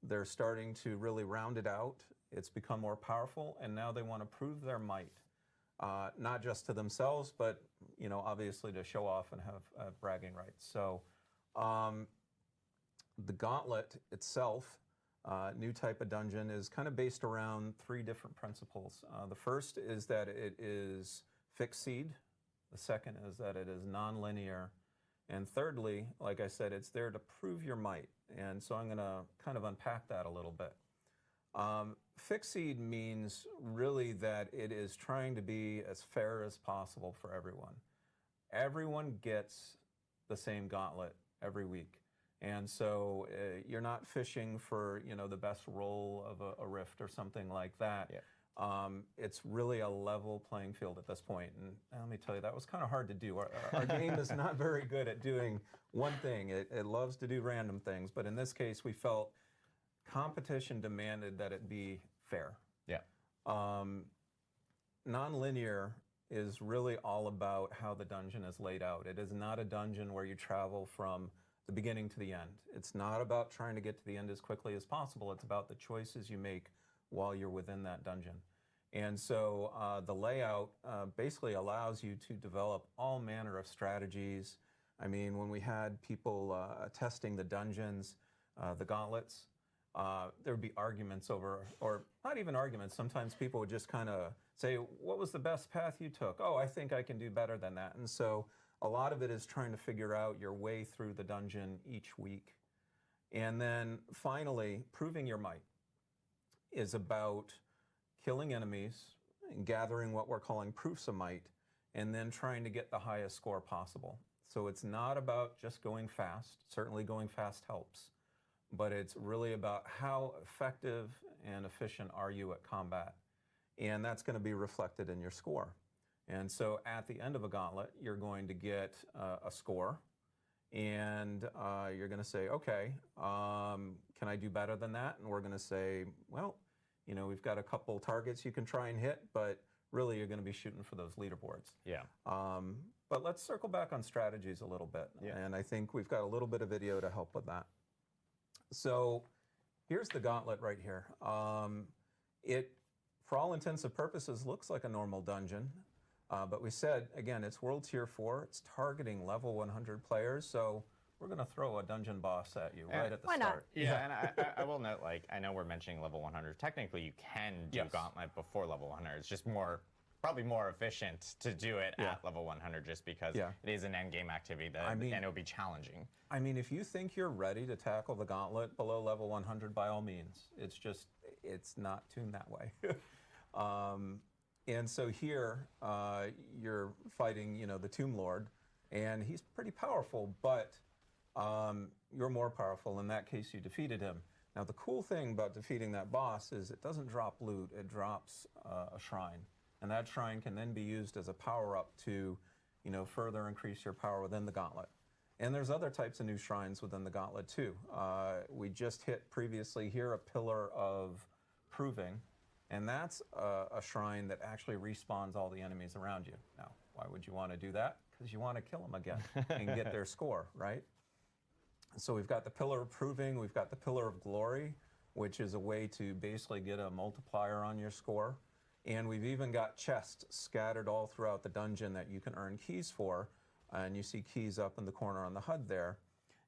they're starting to really round it out, it's become more powerful, and now they want to prove their might. Not just to themselves, but obviously to show off and have bragging rights. So the Gauntlet itself, new type of dungeon, is kind of based around 3 different principles. The first is that it is fixed seed. The second is that it is non-linear. And thirdly, like I said, it's there to prove your might. And so I'm going to kind of unpack that a little bit. Fixed seed means really that it is trying to be as fair as possible for everyone. Everyone gets the same gauntlet every week. And so you're not fishing for, the best roll of a rift or something like that. Yeah. It's really a level playing field at this point. And let me tell you, that was kind of hard to do. Our game is not very good at doing one thing. It loves to do random things. But in this case, we felt competition demanded that it be fair. Yeah. Non-linear is really all about how the dungeon is laid out. It is not a dungeon where you travel from the beginning to the end. It's not about trying to get to the end as quickly as possible. It's about the choices you make while you're within that dungeon. And so the layout basically allows you to develop all manner of strategies. I mean, when we had people testing the dungeons, the gauntlets, there would be arguments over, or not even arguments, sometimes people would just kind of say, what was the best path you took? Oh, I think I can do better than that. And so a lot of it is trying to figure out your way through the dungeon each week. And then finally, proving your might is about killing enemies and gathering what we're calling proofs of might, and then trying to get the highest score possible. So it's not about just going fast. Certainly going fast helps. But it's really about how effective and efficient are you at combat. And that's going to be reflected in your score. And so at the end of a gauntlet, you're going to get a score, and you're going to say, okay, can I do better than that? And we're going to say, well, we've got a couple targets you can try and hit, but really you're going to be shooting for those leaderboards. Yeah. But let's circle back on strategies a little bit. Yeah. And I think we've got a little bit of video to help with that. So here's the gauntlet right here. It, for all intents and purposes, looks like a normal dungeon. But we said, again, it's World Tier 4. It's targeting level 100 players. So we're going to throw a dungeon boss at you right at the why not? start. Yeah, and I will note, like, I know we're mentioning level 100. Technically, you can do Yes. Gauntlet before level 100. It's just probably more efficient to do it at level 100 just because it is an end-game activity and it'll be challenging. I mean, if you think you're ready to tackle the gauntlet below level 100, by all means. It's not tuned that way. And so here, you're fighting, the Tomb Lord, and he's pretty powerful, but you're more powerful. In that case, you defeated him. Now, the cool thing about defeating that boss is it doesn't drop loot, it drops a shrine. And that shrine can then be used as a power-up to, further increase your power within the gauntlet. And there's other types of new shrines within the gauntlet, too. We just hit previously here a Pillar of Proving, and that's a shrine that actually respawns all the enemies around you. Now, why would you want to do that? Because you want to kill them again and get their score, right? So we've got the Pillar of Proving, we've got the Pillar of Glory, which is a way to basically get a multiplier on your score. And we've even got chests scattered all throughout the dungeon that you can earn keys for. And you see keys up in the corner on the HUD there.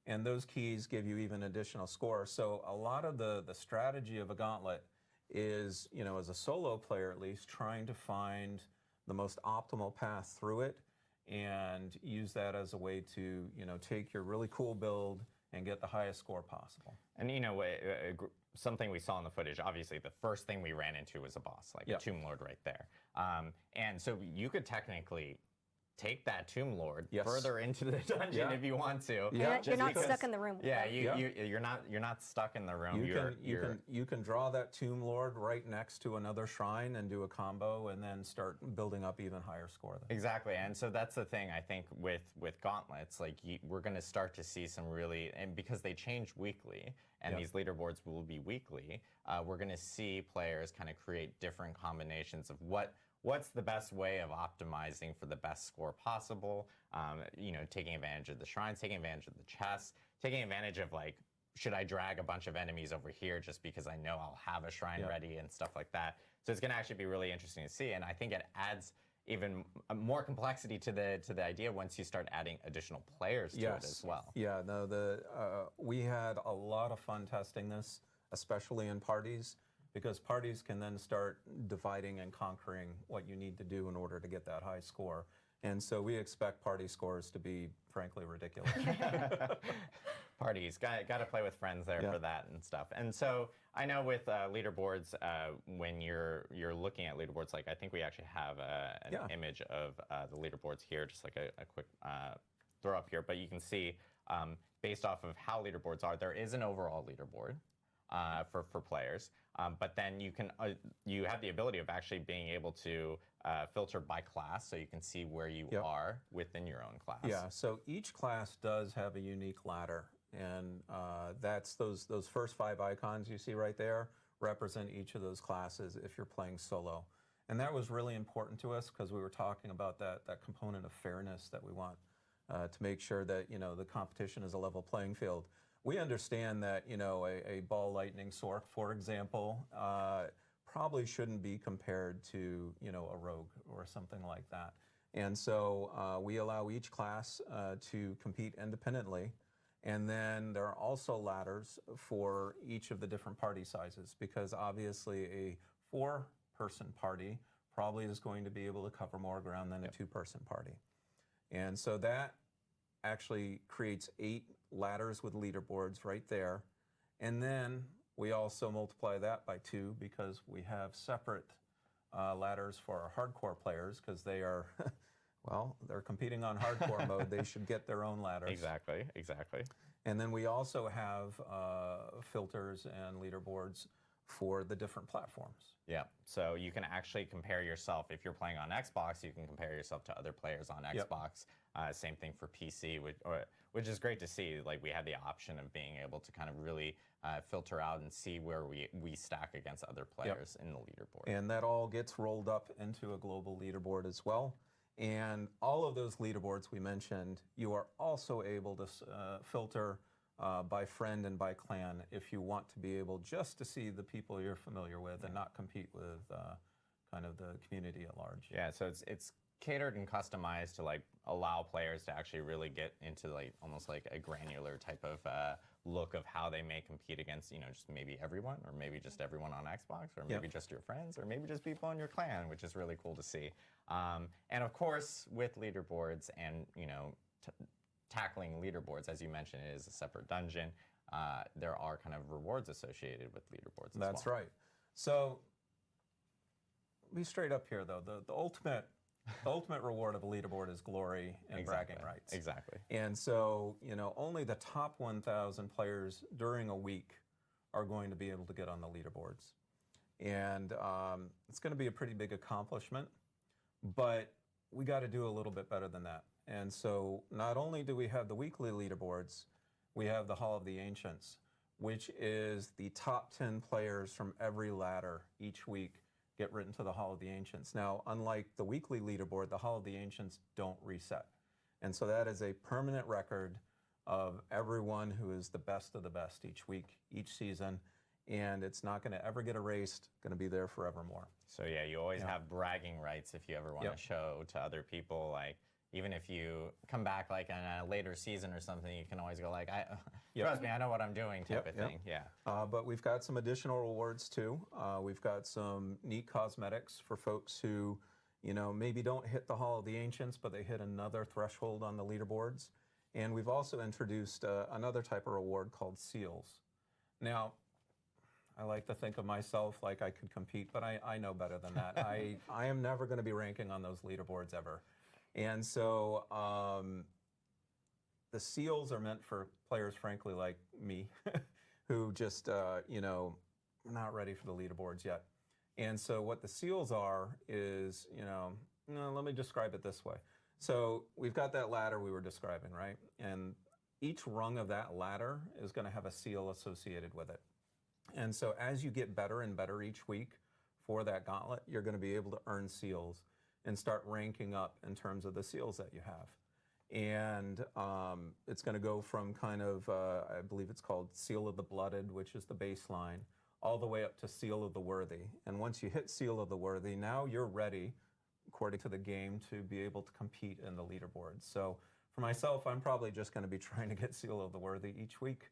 And those keys give you even additional score. So a lot of the strategy of a gauntlet is, as a solo player at least, trying to find the most optimal path through it and use that as a way to, take your really cool build and get the highest score possible. And something we saw in the footage, obviously the first thing we ran into was a boss, like a Tomb Lord right there. And so you could technically take that Tomb Lord further into the dungeon if you want to. Yeah. You're not stuck in the room. Yeah, you're not stuck in the room. You can draw that Tomb Lord right next to another shrine and do a combo and then start building up even higher score. Exactly, and so that's the thing I think with gauntlets, like we're going to start to see some really, and because they change weekly and these leaderboards will be weekly, we're going to see players kind of create different combinations of what's the best way of optimizing for the best score possible, taking advantage of the shrines, taking advantage of the chests, taking advantage of, like, should I drag a bunch of enemies over here just because I know I'll have a shrine ready and stuff like that. So it's going to actually be really interesting to see, and I think it adds even more complexity to the idea once you start adding additional players to it as well. Yeah, no, we had a lot of fun testing this, especially in parties, because parties can then start dividing and conquering what you need to do in order to get that high score. And so we expect party scores to be, frankly, ridiculous. Parties, got to play with friends there for that and stuff. And so I know with leaderboards, when you're looking at leaderboards, like I think we actually have an image of the leaderboards here, just like a quick throw up here. But you can see, based off of how leaderboards are, there is an overall leaderboard for players. But then you have the ability of actually being able to filter by class, so you can see where you are within your own class. Yeah, so each class does have a unique ladder, and that's those first 5 icons you see right there represent each of those classes if you're playing solo. And that was really important to us because we were talking about that component of fairness that we want to make sure that the competition is a level playing field. We understand that, a ball lightning sork, for example, probably shouldn't be compared to, a rogue or something like that. And so we allow each class to compete independently. And then there are also ladders for each of the different party sizes, because obviously a 4-person party probably is going to be able to cover more ground than a 2-person party. And so that actually creates 8 ladders with leaderboards right there. And then we also multiply that by 2 because we have separate ladders for our hardcore players, because they are, well, they're competing on hardcore mode. They should get their own ladders. Exactly. And then we also have filters and leaderboards for the different platforms. Yeah, so you can actually compare yourself. If you're playing on Xbox, you can compare yourself to other players on Xbox. Same thing for PC, which is great to see. Like, we had the option of being able to kind of really filter out and see where we stack against other players in the leaderboard. And that all gets rolled up into a global leaderboard as well. And all of those leaderboards we mentioned, you are also able to filter by friend and by clan if you want to be able just to see the people you're familiar with and not compete with kind of the community at large. Yeah, so it's catered and customized to like allow players to actually really get into like almost like a granular type of look of how they may compete against, you know, just maybe everyone, or maybe just everyone on Xbox, or maybe just your friends, or maybe just people in your clan, which is really cool to see. And of course, with leaderboards and, you know, tackling leaderboards, as you mentioned, it is a separate dungeon. There are kind of rewards associated with leaderboards as well. That's right. So be straight up here, though. The ultimate reward of a leaderboard is glory and bragging rights. Exactly. And so, you know, only the top 1,000 players during a week are going to be able to get on the leaderboards. And it's going to be a pretty big accomplishment, but we got to do a little bit better than that. And so not only do we have the weekly leaderboards, we have the Hall of the Ancients, which is the top 10 players from every ladder each week get written to the Hall of the Ancients. Now, unlike the weekly leaderboard, the Hall of the Ancients don't reset. And so that is a permanent record of everyone who is the best of the best each week, each season. And it's not going to ever get erased, going to be there forevermore. So yeah, you always have bragging rights if you ever want to show to other people, like, even if you come back like in a later season or something, you can always go like, trust me, I know what I'm doing type of thing. Yeah. But we've got some additional rewards too. We've got some neat cosmetics for folks who, you know, maybe don't hit the Hall of the Ancients, but they hit another threshold on the leaderboards. And we've also introduced another type of reward called seals. Now, I like to think of myself like I could compete, but I know better than that. I am never going to be ranking on those leaderboards ever. And so the seals are meant for players, frankly, like me, who just, you know, not ready for the leaderboards yet. And so what the seals are is, you know, let me describe it this way. So we've got that ladder we were describing, right? And each rung of that ladder is going to have a seal associated with it. And so as you get better and better each week for that gauntlet, you're going to be able to earn seals and start ranking up in terms of the seals that you have. And it's going to go from kind of, I believe it's called Seal of the Blooded, which is the baseline, all the way up to Seal of the Worthy. And once you hit Seal of the Worthy, now you're ready, according to the game, to be able to compete in the leaderboards. So for myself, I'm probably just going to be trying to get Seal of the Worthy each week.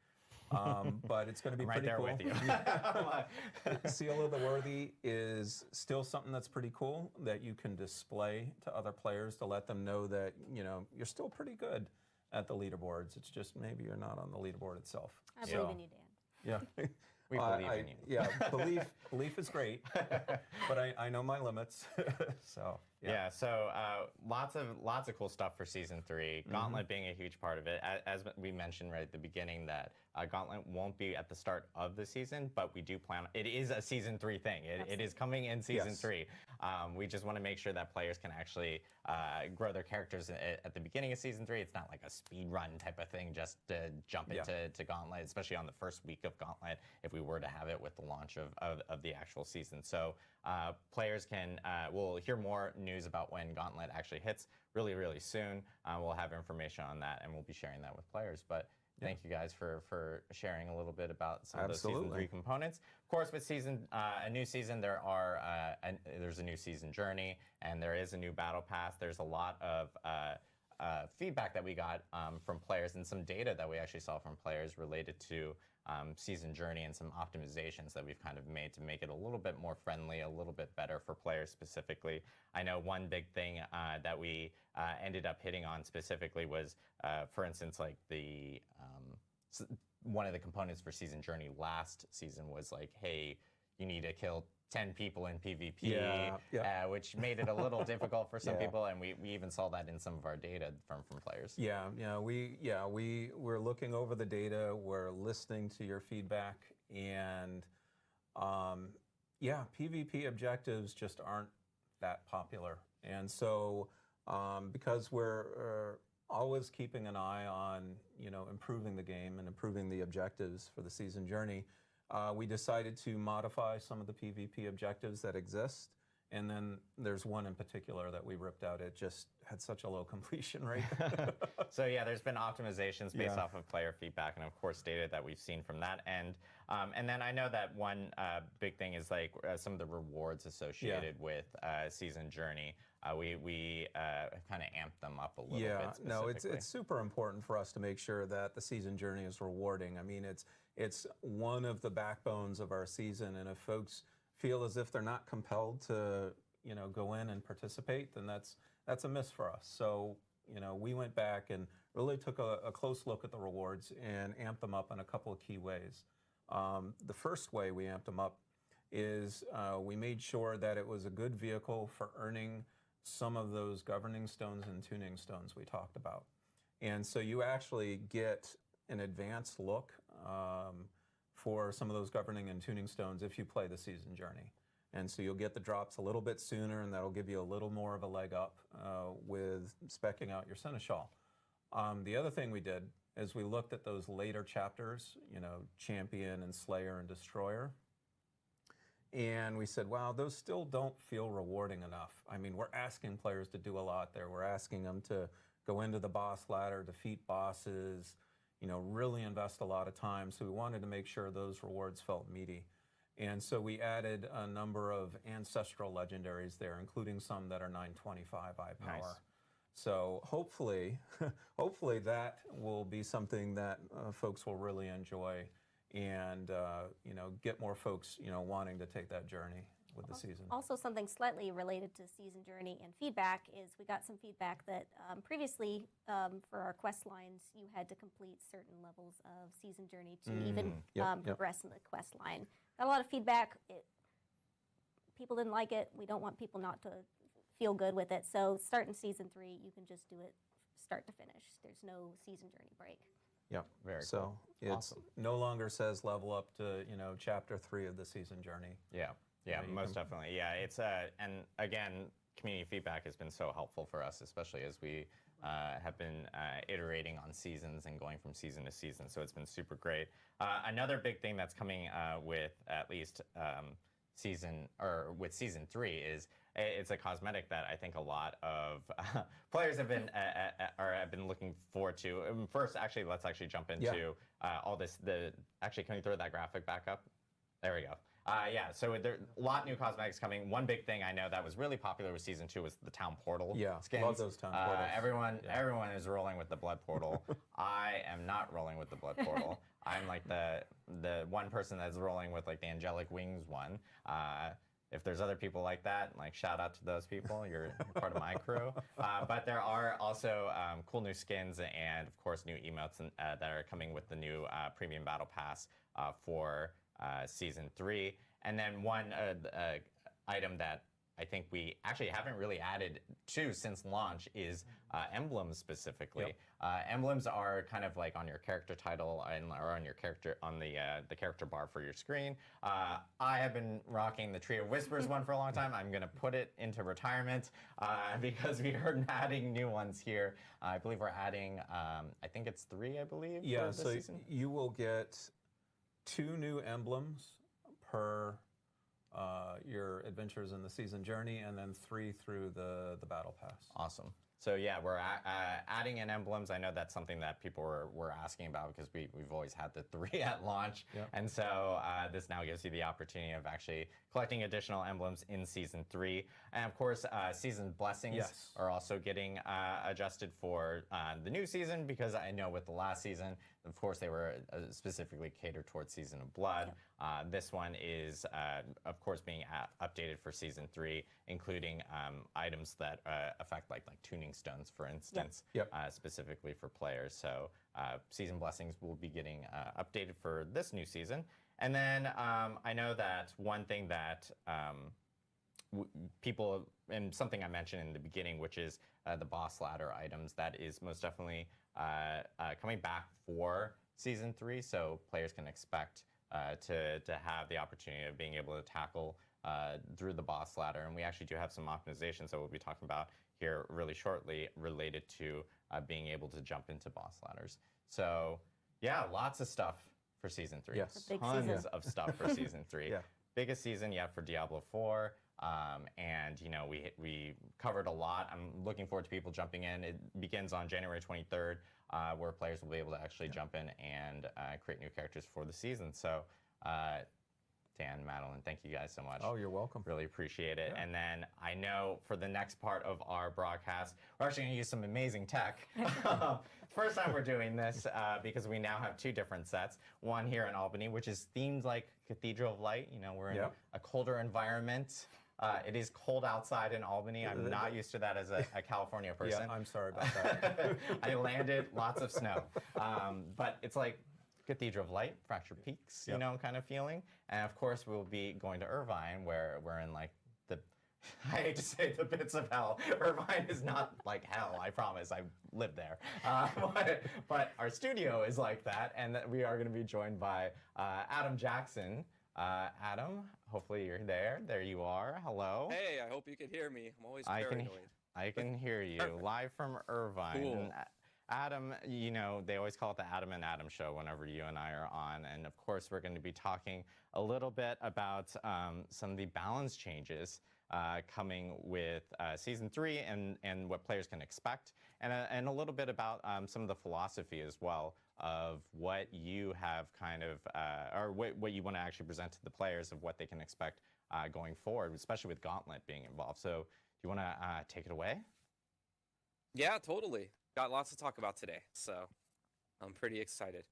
But it's going to be pretty cool. Right there with you. Seal of the Worthy is still something that's pretty cool that you can display to other players to let them know that, you know, you're still pretty good at the leaderboards. It's just maybe you're not on the leaderboard itself. I believe in you, Dan. Yeah. We believe in you. Yeah, belief is great, but I know my limits. So yeah, so lots of cool stuff for season 3. Gauntlet being a huge part of it. As we mentioned right at the beginning, that Gauntlet won't be at the start of the season, but we do plan. It is a season 3 thing. It is coming in season 3. We just want to make sure that players can actually grow their characters at the beginning of season 3. It's not like a speed run type of thing, just to jump into Gauntlet, especially on the first week of Gauntlet, if we were to have it with the launch of the actual season. So players will hear more news about when Gauntlet actually hits really, really soon. We'll have information on that, and we'll be sharing that with players. But thank you guys for sharing a little bit about some of those season 3 components. Of course, with a new season, there's a new season journey, and there is a new battle pass. There's a lot of feedback that we got from players and some data that we actually saw from players related to season journey and some optimizations that we've kind of made to make it a little bit more friendly, a little bit better for players specifically. I know one big thing that we ended up hitting on specifically was, for instance, like one of the components for season journey last season was like, hey, you need to kill 10 people in PvP, which made it a little difficult for some people, and we even saw that in some of our data from players. We're looking over the data, we're listening to your feedback, and yeah, PvP objectives just aren't that popular. And so because we're always keeping an eye on, improving the game and improving the objectives for the season journey, we decided to modify some of the PvP objectives that exist. And then there's one in particular that we ripped out. It just had such a low completion rate. So yeah, there's been optimizations based Yeah. off of player feedback and of course data that we've seen from that end. And then I know that one big thing is like some of the rewards associated with season journey. We kind of amped them up a little bit specifically. No, it's super important for us to make sure that the season journey is rewarding. I mean, it's one of the backbones of our season, and if folks feel as if they're not compelled to, go in and participate, then that's a miss for us. So, we went back and really took a close look at the rewards and amped them up in a couple of key ways. The first way we amped them up is we made sure that it was a good vehicle for earning some of those governing stones and tuning stones we talked about. And so you actually get an advanced look for some of those governing and tuning stones if you play the season journey. And so you'll get the drops a little bit sooner, and that'll give you a little more of a leg up with speccing out your Seneschal. The other thing we did is we looked at those later chapters, Champion and Slayer and Destroyer, and we said, wow, those still don't feel rewarding enough. I mean, we're asking players to do a lot there. We're asking them to go into the boss ladder, defeat bosses, really invest a lot of time. So we wanted to make sure those rewards felt meaty. And so we added a number of ancestral legendaries there, including some that are 925 eye power. Nice. So hopefully, hopefully that will be something that folks will really enjoy, and get more folks wanting to take that journey with the season. Also, something slightly related to season journey and feedback is we got some feedback that previously for our quest lines, you had to complete certain levels of season journey to even progress in the quest line. Got a lot of feedback. People didn't like it. We don't want people not to feel good with it. So starting season 3, you can just do it start to finish. There's no season journey break. Yeah, Very so cool. it's Awesome. no longer says level up to chapter 3 of the season journey. Yeah, most definitely. Yeah, it's and again, community feedback has been so helpful for us, especially as we have been iterating on seasons and going from season to season. So it's been super great. Another big thing that's coming with at least season 3 is it's a cosmetic that I think a lot of players have been looking forward to. First, actually, let's actually jump into all this. Actually, can you throw that graphic back up? There we go. Yeah, so there a lot of new cosmetics coming. One big thing I know that was really popular with season 2 was the town portal skins. Love those town portals. Everyone is rolling with the blood portal. I am not rolling with the blood portal. I'm like the one person that's rolling with like the angelic wings one. If there's other people like that, like shout out to those people. You're part of my crew. But there are also cool new skins and of course new emotes that are coming with the new premium battle pass for season 3. And then one item that I think we actually haven't really added to since launch is emblems specifically. Emblems are kind of like on your character title or on your character on the character bar for your screen. I have been rocking the Tree of Whispers one for a long time. I'm gonna put it into retirement because we are adding new ones here. I believe we're adding, I think it's 3, I believe. Yeah, for this so season. you will get 2 new emblems per your adventures in the season journey, and then 3 through the battle pass. Awesome. So yeah, we're adding in emblems. I know that's something that people were asking about because we've always had the 3 at launch. And so this now gives you the opportunity of actually collecting additional emblems in season 3. And of course, season blessings are also getting adjusted for the new season, because I know with the last season, of course, they were specifically catered towards Season of Blood. This one is, of course, being updated for Season 3, including items that affect like tuning stones, for instance, specifically for players. So Season Blessings will be getting updated for this new season. And then I know that one thing that people, and something I mentioned in the beginning, which is the boss ladder items, that is most definitely coming back for Season 3, so players can expect to have the opportunity of being able to tackle through the boss ladder. And we actually do have some optimizations that we'll be talking about here really shortly related to being able to jump into boss ladders. So yeah, lots of stuff for Season 3. Yes. Tons of stuff for Season 3. Yeah. Biggest season yet for Diablo 4. And you know, we covered a lot. I'm looking forward to people jumping in. It begins on January 23rd, where players will be able to actually jump in and create new characters for the season. So Dan, Madeline, thank you guys so much. Oh, you're welcome. Really appreciate it. Yeah. And then I know for the next part of our broadcast, we're actually going to use some amazing tech. First time we're doing this because we now have two different sets. One here in Albany, which is themed like Cathedral of Light. You know, we're in a colder environment. It is cold outside in Albany. I'm not used to that as a California person. Yeah, I'm sorry about that. I landed lots of snow. But it's like Cathedral of Light, Fractured Peaks, you know, kind of feeling. And of course, we'll be going to Irvine, where we're in like the, I hate to say the pits of hell. Irvine is not like hell, I promise. I've lived there. But our studio is like that. And we are going to be joined by Adam Jackson. Adam, hopefully you're there. There you are. Hello. Hey, I hope you can hear me. I'm always paranoid. I can hear you live from Irvine. Cool. And Adam, you know, they always call it the Adam and Adam show whenever you and I are on. And of course, we're going to be talking a little bit about some of the balance changes coming with Season 3 and what players can expect. And a little bit about some of the philosophy as well of what you have kind of, or what you want to actually present to the players of what they can expect going forward, especially with Gauntlet being involved. So do you want to take it away? Yeah, totally. Got lots to talk about today, so I'm pretty excited.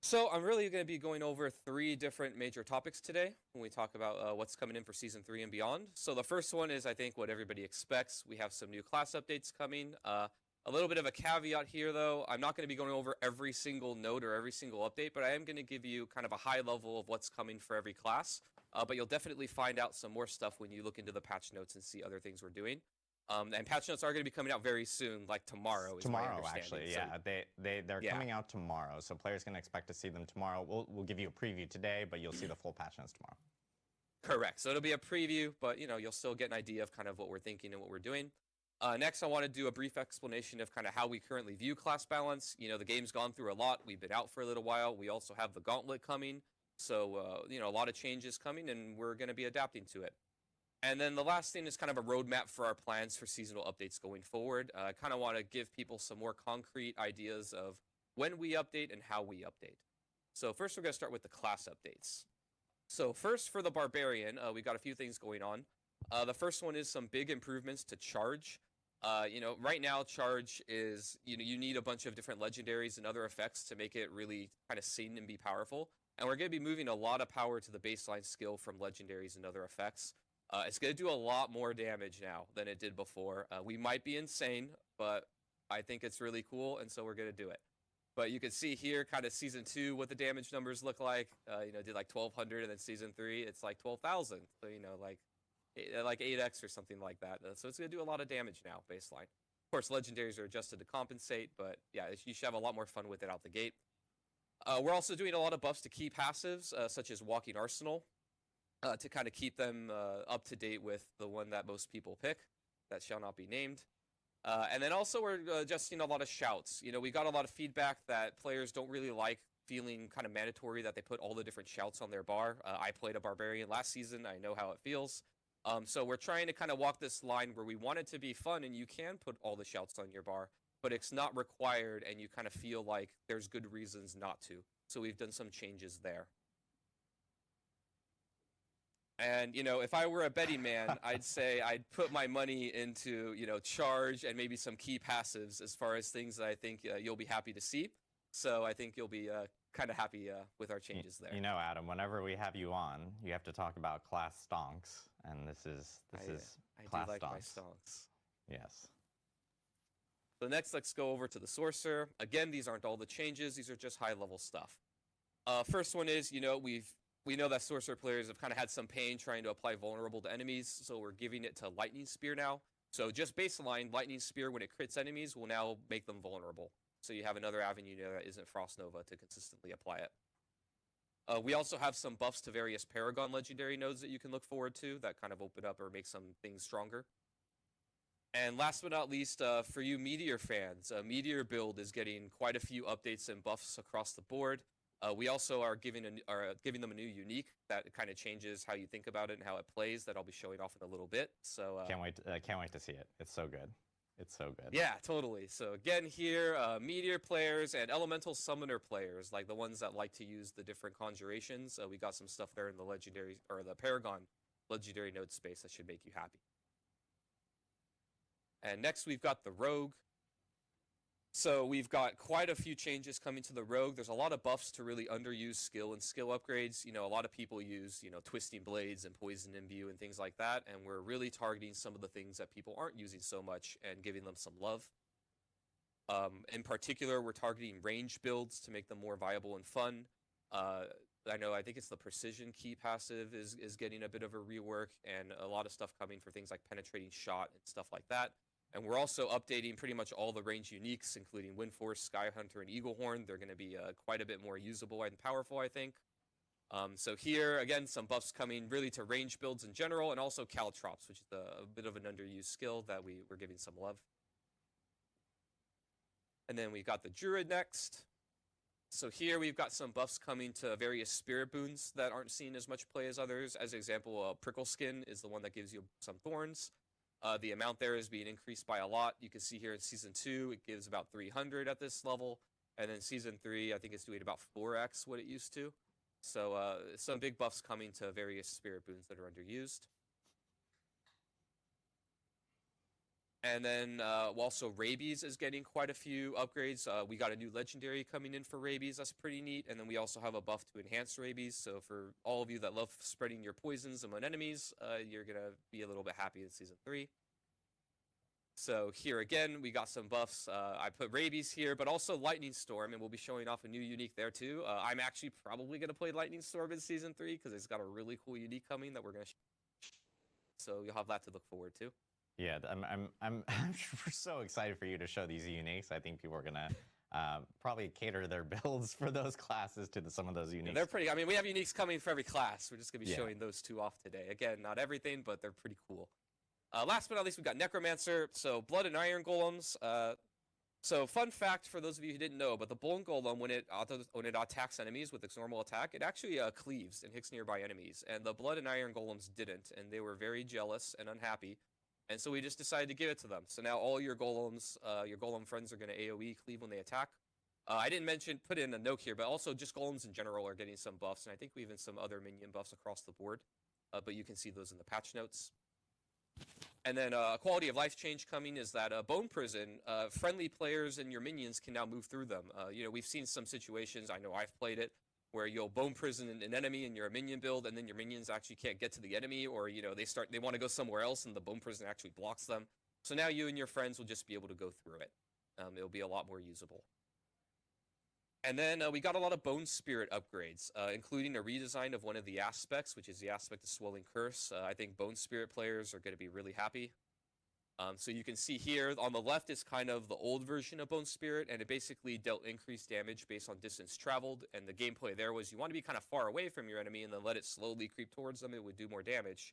So I'm really going to be going over 3 different major topics today when we talk about what's coming in for Season 3 and beyond. So the first one is, I think, what everybody expects. We have some new class updates coming. A little bit of a caveat here, though. I'm not going to be going over every single note or every single update, but I am going to give you kind of a high level of what's coming for every class. But you'll definitely find out some more stuff when you look into the patch notes and see other things we're doing. And patch notes are going to be coming out very soon, like tomorrow. Tomorrow, actually, yeah. They're coming out tomorrow, so players can expect to see them tomorrow. We'll give you a preview today, but you'll see the full patch notes tomorrow. Correct. So it'll be a preview, but you know, you'll still get an idea of kind of what we're thinking and what we're doing. Next, I want to do a brief explanation of kind of how we currently view class balance. You know, the game's gone through a lot. We've been out for a little while. We also have the Gauntlet coming. So, you know, a lot of changes coming, and we're going to be adapting to it. And then the last thing is kind of a roadmap for our plans for seasonal updates going forward. I kind of want to give people some more concrete ideas of when we update and how we update. So first, we're going to start with the class updates. So first, for the Barbarian, we got a few things going on. The first one is some big improvements to charge. You know, right now, charge is, you need a bunch of different legendaries and other effects to make it really kind of sing and be powerful. And we're going to be moving a lot of power to the baseline skill from legendaries and other effects. It's going to do a lot more damage now than it did before. We might be insane, but I think it's really cool, and so we're going to do it. But you can see here kind of Season 2 what the damage numbers look like. You know, did like 1,200, and then Season 3, it's like 12,000. So, you know, like 8x or something like that. So it's going to do a lot of damage now, baseline. Of course, legendaries are adjusted to compensate, but yeah, you should have a lot more fun with it out the gate. We're also doing a lot of buffs to key passives, such as Walking Arsenal, to kind of keep them up to date with the one that most people pick, that shall not be named. And then also we're adjusting a lot of shouts. You know, we got a lot of feedback that players don't really like feeling kind of mandatory that they put all the different shouts on their bar. I played a Barbarian last season. I know how it feels. So we're trying to kind of walk this line where we want it to be fun and you can put all the shouts on your bar, but it's not required and you kind of feel like there's good reasons not to. So we've done some changes there. And, you know, if I were a betting man, I'd say I'd put my money into, you know, charge and maybe some key passives as far as things that I think you'll be happy to see. So I think you'll be kind of happy with our changes there. You know, Adam, whenever we have you on, you have to talk about class stonks. And this is class do like stonks. my stonks. Yes. So next, let's go over to the Sorcerer. Again, these aren't all the changes. These are just high-level stuff. First one is, you know, we know that Sorcerer players have kind of had some pain trying to apply vulnerable to enemies, so we're giving it to Lightning Spear now. So just baseline, Lightning Spear, when it crits enemies, will now make them vulnerable. So you have another avenue that isn't Frost Nova to consistently apply it. We also have some buffs to various Paragon legendary nodes that you can look forward to that kind of open up or make some things stronger. And last but not least, for you Meteor fans, Meteor build is getting quite a few updates and buffs across the board. We also are giving them a new unique that kind of changes how you think about it and how it plays that I'll be showing off in a little bit. So can't wait to see it. It's so good. It's so good. Yeah, totally. So again here, Meteor players and Elemental Summoner players, like the ones that like to use the different conjurations, we got some stuff there in the legendary or the Paragon legendary node space that should make you happy. And next we've got the Rogue. So we've got quite a few changes coming to the Rogue. There's a lot of buffs to really underuse skill and skill upgrades. You know, a lot of people use, you know, Twisting Blades and Poison Imbue and things like that. And we're really targeting some of the things that people aren't using so much and giving them some love. In particular, we're targeting range builds to make them more viable and fun. I think it's the Precision Key passive is getting a bit of a rework, and a lot of stuff coming for things like Penetrating Shot and stuff like that. And we're also updating pretty much all the range uniques, including Windforce, Skyhunter, and Eaglehorn. They're going to be quite a bit more usable and powerful, I think. So here, again, some buffs coming really to range builds in general, and also Caltrops, which is a bit of an underused skill that we're giving some love. And then we got the Druid next. So here we've got some buffs coming to various spirit boons that aren't seeing as much play as others. As an example, Prickle Skin is the one that gives you some thorns. The amount there is being increased by a lot. You can see here in Season 2, it gives about 300 at this level. And then Season 3, I think it's doing about 4x what it used to. So some big buffs coming to various spirit boons that are underused. And then also Rabies is getting quite a few upgrades. We got a new legendary coming in for Rabies. That's pretty neat. And then we also have a buff to enhance Rabies. So for all of you that love spreading your poisons among enemies, you're going to be a little bit happy in Season 3. So here again, we got some buffs. I put Rabies here, but also Lightning Storm, and we'll be showing off a new unique there too. I'm actually probably going to play Lightning Storm in Season 3 because it's got a really cool unique coming that we're going to so you'll have that to look forward to. Yeah, I'm so excited for you to show these uniques. I think people are gonna probably cater their builds for those classes to some of those uniques. Yeah, they're pretty. I mean, we have uniques coming for every class. We're just gonna be showing those two off today. Again, not everything, but they're pretty cool. Last but not least, we got Necromancer. So Blood and Iron Golems. So fun fact for those of you who didn't know, but the Bone Golem, when it attacks enemies with its normal attack, it actually cleaves and hits nearby enemies. And the Blood and Iron Golems didn't, and they were very jealous and unhappy. And so we just decided to give it to them. So now all your golems, your golem friends are going to AoE cleave when they attack. I didn't put in a note here, but also just golems in general are getting some buffs. And I think we even some other minion buffs across the board. But you can see those in the patch notes. And then a quality of life change coming is that Bone Prison, friendly players and your minions can now move through them. You know, we've seen some situations, I know I've played it, where you'll bone prison an enemy and you're a minion build, and then your minions actually can't get to the enemy, or you know they want to go somewhere else, and the bone prison actually blocks them. So now you and your friends will just be able to go through it. It'll be a lot more usable. And then we got a lot of Bone Spirit upgrades, including a redesign of one of the aspects, which is the aspect of Swelling Curse. I think Bone Spirit players are going to be really happy. So you can see here on the left is kind of the old version of Bone Spirit, and it basically dealt increased damage based on distance traveled. And the gameplay there was you want to be kind of far away from your enemy and then let it slowly creep towards them. It would do more damage.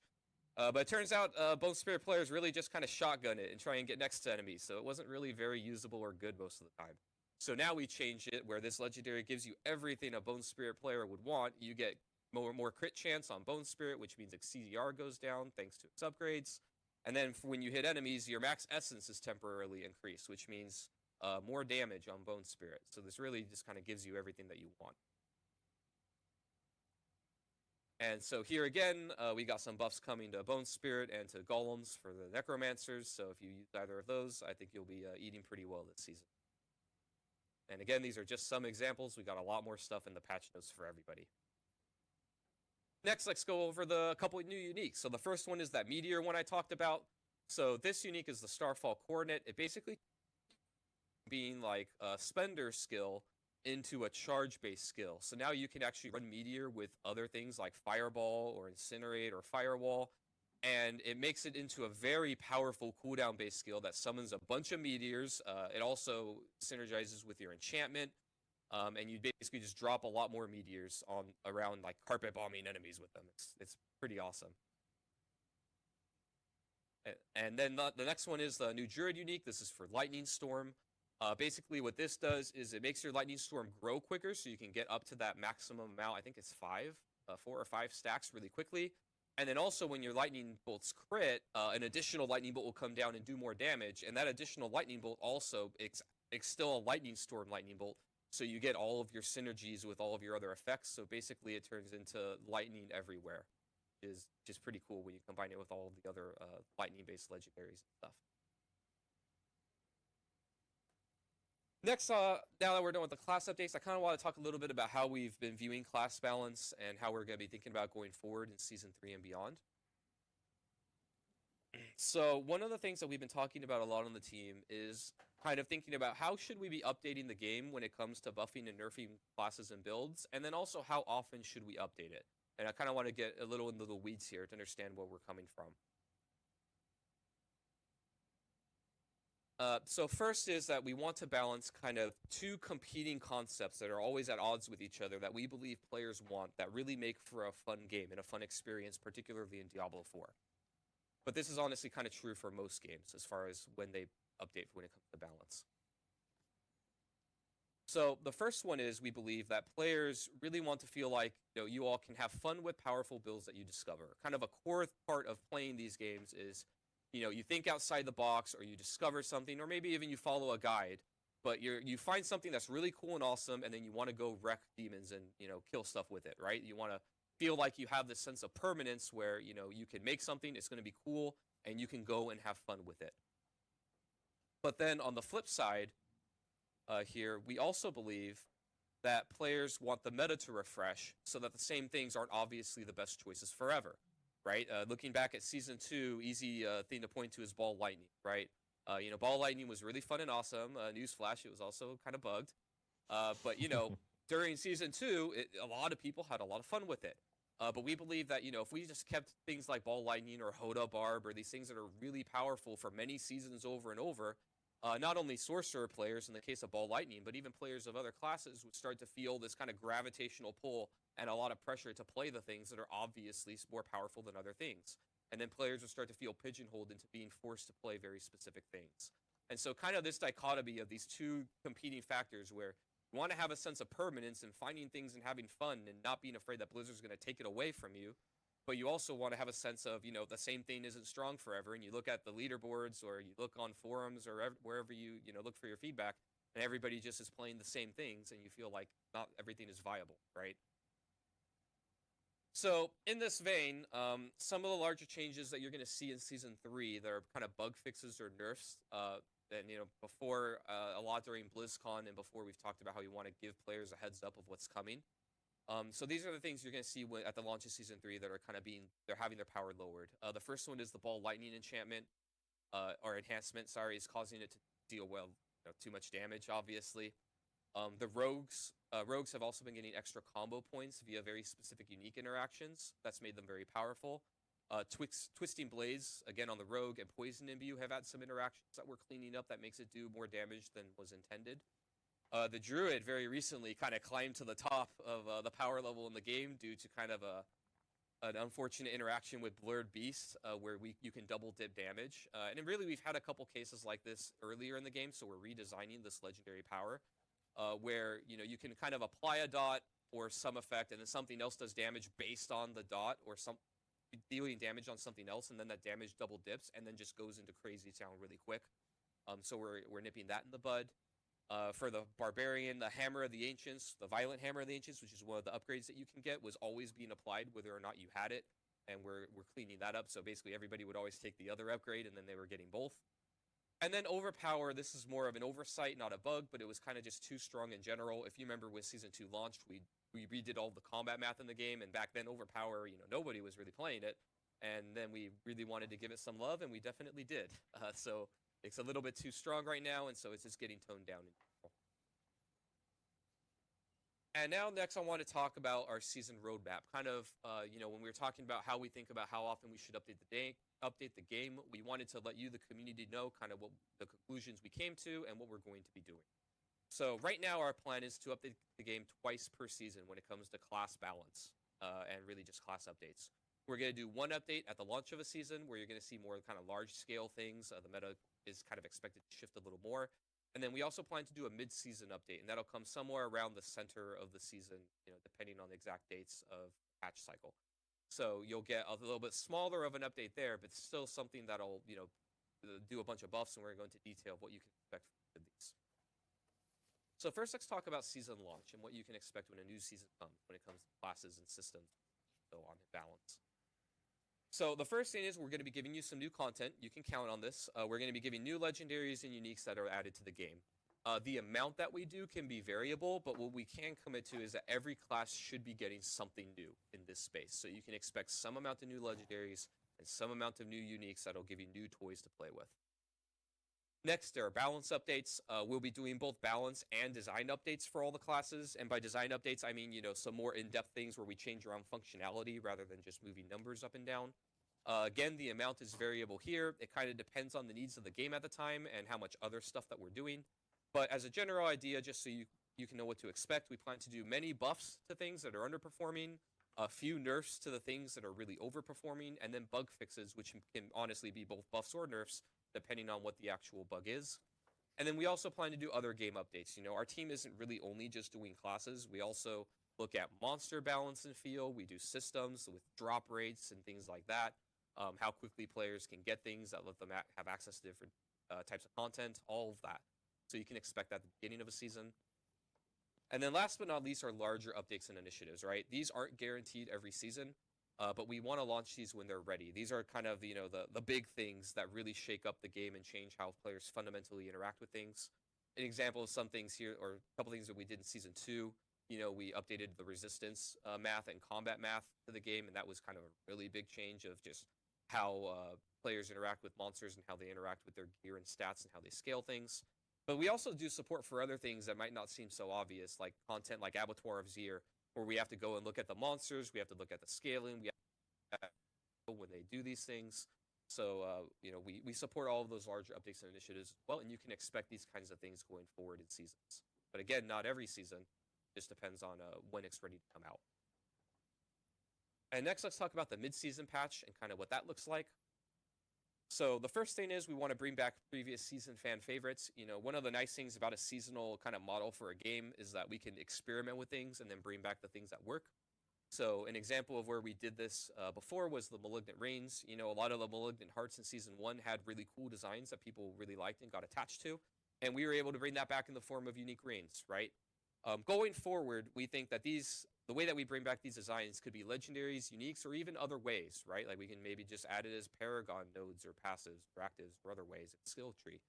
But it turns out Bone Spirit players really just kind of shotgun it and try and get next to enemies. So it wasn't really very usable or good most of the time. So now we changed it where this legendary gives you everything a Bone Spirit player would want. You get more crit chance on Bone Spirit, which means its CDR goes down thanks to its upgrades. And then when you hit enemies, your max essence is temporarily increased, which means more damage on Bone Spirit. So this really just kind of gives you everything that you want. And so here again, we got some buffs coming to Bone Spirit and to Golems for the Necromancers. So if you use either of those, I think you'll be eating pretty well this season. And again, these are just some examples. We got a lot more stuff in the patch notes for everybody. Next, let's go over the couple of new uniques. So the first one is that Meteor one I talked about. So this unique is the Starfall Coordinate. It basically being like a spender skill into a charge-based skill. So now you can actually run Meteor with other things like Fireball or Incinerate or Firewall. And it makes it into a very powerful cooldown-based skill that summons a bunch of meteors. It also synergizes with your enchantment. and you basically just drop a lot more meteors on around like carpet bombing enemies with them. It's pretty awesome. And then the next one is the new Druid unique. This is for Lightning Storm. Basically, what this does is it makes your Lightning Storm grow quicker, so you can get up to that maximum amount. I think it's 4 or 5 stacks really quickly. And then also, when your lightning bolts crit, an additional lightning bolt will come down and do more damage. And that additional lightning bolt also, it's still a lightning storm lightning bolt. So you get all of your synergies with all of your other effects. So basically, it turns into lightning everywhere, which is just pretty cool when you combine it with all of the other lightning-based legendaries and stuff. Next, now that we're done with the class updates, I kind of want to talk a little bit about how we've been viewing class balance and how we're going to be thinking about going forward in Season 3 and beyond. So one of the things that we've been talking about a lot on the team is kind of thinking about how should we be updating the game when it comes to buffing and nerfing classes and builds, and then also how often should we update it. And I kind of want to get a little into the weeds here to understand where we're coming from. So first is that we want to balance kind of two competing concepts that are always at odds with each other that we believe players want that really make for a fun game and a fun experience, particularly in Diablo 4. But this is honestly kind of true for most games as far as when they update when it comes to balance. So the first one is we believe that players really want to feel like you all can have fun with powerful builds that you discover. Kind of a core part of playing these games is you think outside the box, or you discover something, or maybe even you follow a guide, but you find something that's really cool and awesome, and then you want to go wreck demons and kill stuff with it, right? You want to feel like you have this sense of permanence where you can make something, it's going to be cool, and you can go and have fun with it. But then on the flip side, here we also believe that players want the meta to refresh so that the same things aren't obviously the best choices forever. Right? Looking back at Season 2, easy thing to point to is Ball Lightning, right? Ball Lightning was really fun and awesome. Newsflash, it was also kind of bugged. But, during Season 2, a lot of people had a lot of fun with it. But we believe that, if we just kept things like Ball Lightning or Hoda Barb or these things that are really powerful for many seasons over and over, not only Sorcerer players in the case of Ball Lightning, but even players of other classes would start to feel this kind of gravitational pull and a lot of pressure to play the things that are obviously more powerful than other things. And then players will start to feel pigeonholed into being forced to play very specific things. And so kind of this dichotomy of these two competing factors where you want to have a sense of permanence and finding things and having fun and not being afraid that Blizzard's going to take it away from you, but you also want to have a sense of, the same thing isn't strong forever, and you look at the leaderboards or you look on forums or wherever you look for your feedback, and everybody just is playing the same things, and you feel like not everything is viable, right? So in this vein, some of the larger changes that you're going to see in Season 3 that are kind of bug fixes or nerfs, and before a lot during BlizzCon and before we've talked about how you want to give players a heads up of what's coming. So these are the things you're going to see at the launch of Season 3 that are kind of they're having their power lowered. The first one is the Ball Lightning enchantment, or enhancement, sorry, is causing it to deal too much damage, obviously. The rogues have also been getting extra combo points via very specific unique interactions. That's made them very powerful. Twisting Blades, again on the rogue, and Poison Imbue have had some interactions that we're cleaning up that makes it do more damage than was intended. The Druid very recently kind of climbed to the top of the power level in the game due to kind of an unfortunate interaction with Blurred Beast, where you can double dip damage. And really, we've had a couple cases like this earlier in the game, so we're redesigning this legendary power. Where you can kind of apply a dot or some effect, and then something else does damage based on the dot, or dealing damage on something else, and then that damage double dips, and then just goes into crazy town really quick. So we're nipping that in the bud. For the Barbarian, the Hammer of the Ancients, the Violent Hammer of the Ancients, which is one of the upgrades that you can get, was always being applied whether or not you had it, and we're cleaning that up. So basically, everybody would always take the other upgrade, and then they were getting both. And then Overpower, this is more of an oversight, not a bug, but it was kind of just too strong in general. If you remember when Season 2 launched, we redid all the combat math in the game, and back then Overpower, nobody was really playing it. And then we really wanted to give it some love, and we definitely did. So it's a little bit too strong right now, and so it's just getting toned down. And now next I want to talk about our season roadmap. Kind of, when we were talking about how we think about how often we should update the game, we wanted to let you, the community, know kind of what the conclusions we came to and what we're going to be doing. So right now our plan is to update the game twice per season when it comes to class balance and really just class updates. We're going to do one update at the launch of a season where you're going to see more kind of large-scale things. The meta is kind of expected to shift a little more. And then we also plan to do a mid-season update, and that'll come somewhere around the center of the season, depending on the exact dates of the patch cycle. So you'll get a little bit smaller of an update there, but still something that'll, do a bunch of buffs, and we're going to go into detail of what you can expect from these. So first, let's talk about season launch and what you can expect when a new season comes when it comes to classes and systems, so on balance. So the first thing is we're going to be giving you some new content. You can count on this. We're going to be giving new legendaries and uniques that are added to the game. The amount that we do can be variable, but what we can commit to is that every class should be getting something new in this space. So you can expect some amount of new legendaries and some amount of new uniques that'll give you new toys to play with. Next, there are balance updates. We'll be doing both balance and design updates for all the classes. And by design updates, I mean, some more in-depth things where we change around functionality rather than just moving numbers up and down. Again, the amount is variable here. It kind of depends on the needs of the game at the time and how much other stuff that we're doing. But as a general idea, just so you can know what to expect, we plan to do many buffs to things that are underperforming, a few nerfs to the things that are really overperforming, and then bug fixes, which can honestly be both buffs or nerfs, depending on what the actual bug is. And then we also plan to do other game updates. Our team isn't really only just doing classes. We also look at monster balance and feel. We do systems with drop rates and things like that. How quickly players can get things that let them have access to different types of content, all of that. So you can expect that at the beginning of a season. And then last but not least are larger updates and initiatives, right? These aren't guaranteed every season. But we want to launch these when they're ready. These are kind of, the big things that really shake up the game and change how players fundamentally interact with things. An example of some things here, or a couple things that we did in Season 2, we updated the resistance math and combat math to the game, and that was kind of a really big change of just how players interact with monsters and how they interact with their gear and stats and how they scale things. But we also do support for other things that might not seem so obvious, like content like Abattoir of Zir, where we have to go and look at the monsters, we have to look at the scaling, we have to when they do these things. So, we support all of those larger updates and initiatives as well, and you can expect these kinds of things going forward in seasons. But again, not every season. Just depends on when it's ready to come out. And next, let's talk about the mid-season patch and kind of what that looks like. So the first thing is we want to bring back previous season fan favorites. One of the nice things about a seasonal kind of model for a game is that we can experiment with things and then bring back the things that work. So an example of where we did this before was the Malignant Reigns. A lot of the Malignant Hearts in Season 1 had really cool designs that people really liked and got attached to. And we were able to bring that back in the form of unique reigns, right? Going forward, we think that the way that we bring back these designs could be legendaries, uniques, or even other ways, right? Like we can maybe just add it as Paragon nodes or passives or actives or other ways in skill tree.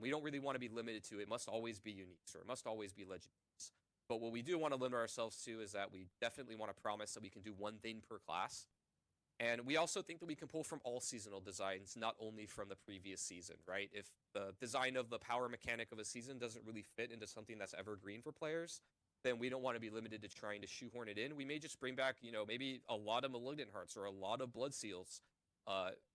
We don't really want to be limited to it must always be uniques or it must always be legendaries. But what we do want to limit ourselves to is that we definitely want to promise that we can do one thing per class. And we also think that we can pull from all seasonal designs, not only from the previous season, right? If the design of the power mechanic of a season doesn't really fit into something that's evergreen for players, then we don't want to be limited to trying to shoehorn it in. We may just bring back, maybe a lot of Malignant Hearts or a lot of Blood Seals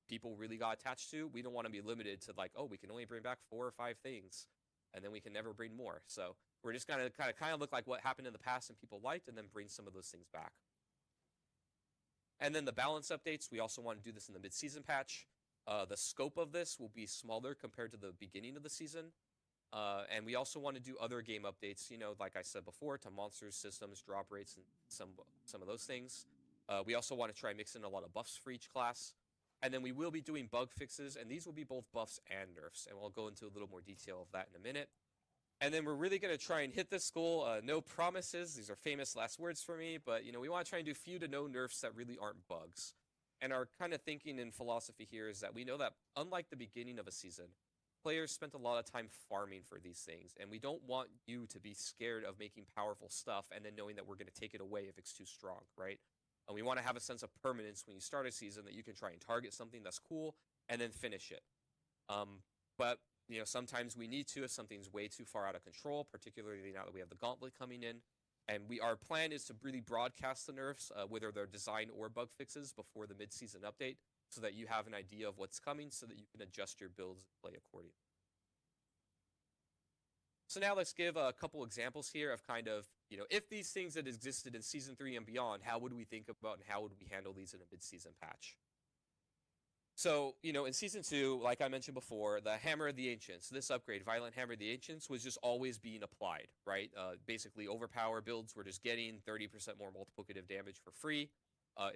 people really got attached to. We don't want to be limited to like, oh, we can only bring back 4 or 5 things, and then we can never bring more. So we're just going to kind of look like what happened in the past and people liked, and then bring some of those things back. And then the balance updates, we also want to do this in the mid-season patch. The scope of this will be smaller compared to the beginning of the season. And we also want to do other game updates, like I said before, to monsters, systems, drop rates, and some of those things. We also want to try and mix in a lot of buffs for each class. And then we will be doing bug fixes, and these will be both buffs and nerfs. And we'll go into a little more detail of that in a minute. And then we're really going to try and hit this goal. No promises. These are famous last words for me. But, we want to try and do few to no nerfs that really aren't bugs. And our kind of thinking and philosophy here is that we know that, unlike the beginning of a season, players spent a lot of time farming for these things. And we don't want you to be scared of making powerful stuff and then knowing that we're going to take it away if it's too strong, right? And we want to have a sense of permanence when you start a season that you can try and target something that's cool and then finish it. But sometimes we need to if something's way too far out of control, particularly now that we have the gauntlet coming in. And our plan is to really broadcast the nerfs, whether they're design or bug fixes, before the mid-season update, so that you have an idea of what's coming, so that you can adjust your builds and play accordingly. So now let's give a couple examples here of kind of, if these things that existed in Season 3 and beyond, how would we think about and how would we handle these in a mid-season patch? So, in Season 2, like I mentioned before, the Hammer of the Ancients, this upgrade, Violent Hammer of the Ancients, was just always being applied, right? Basically, overpower builds were just getting 30% more multiplicative damage for free.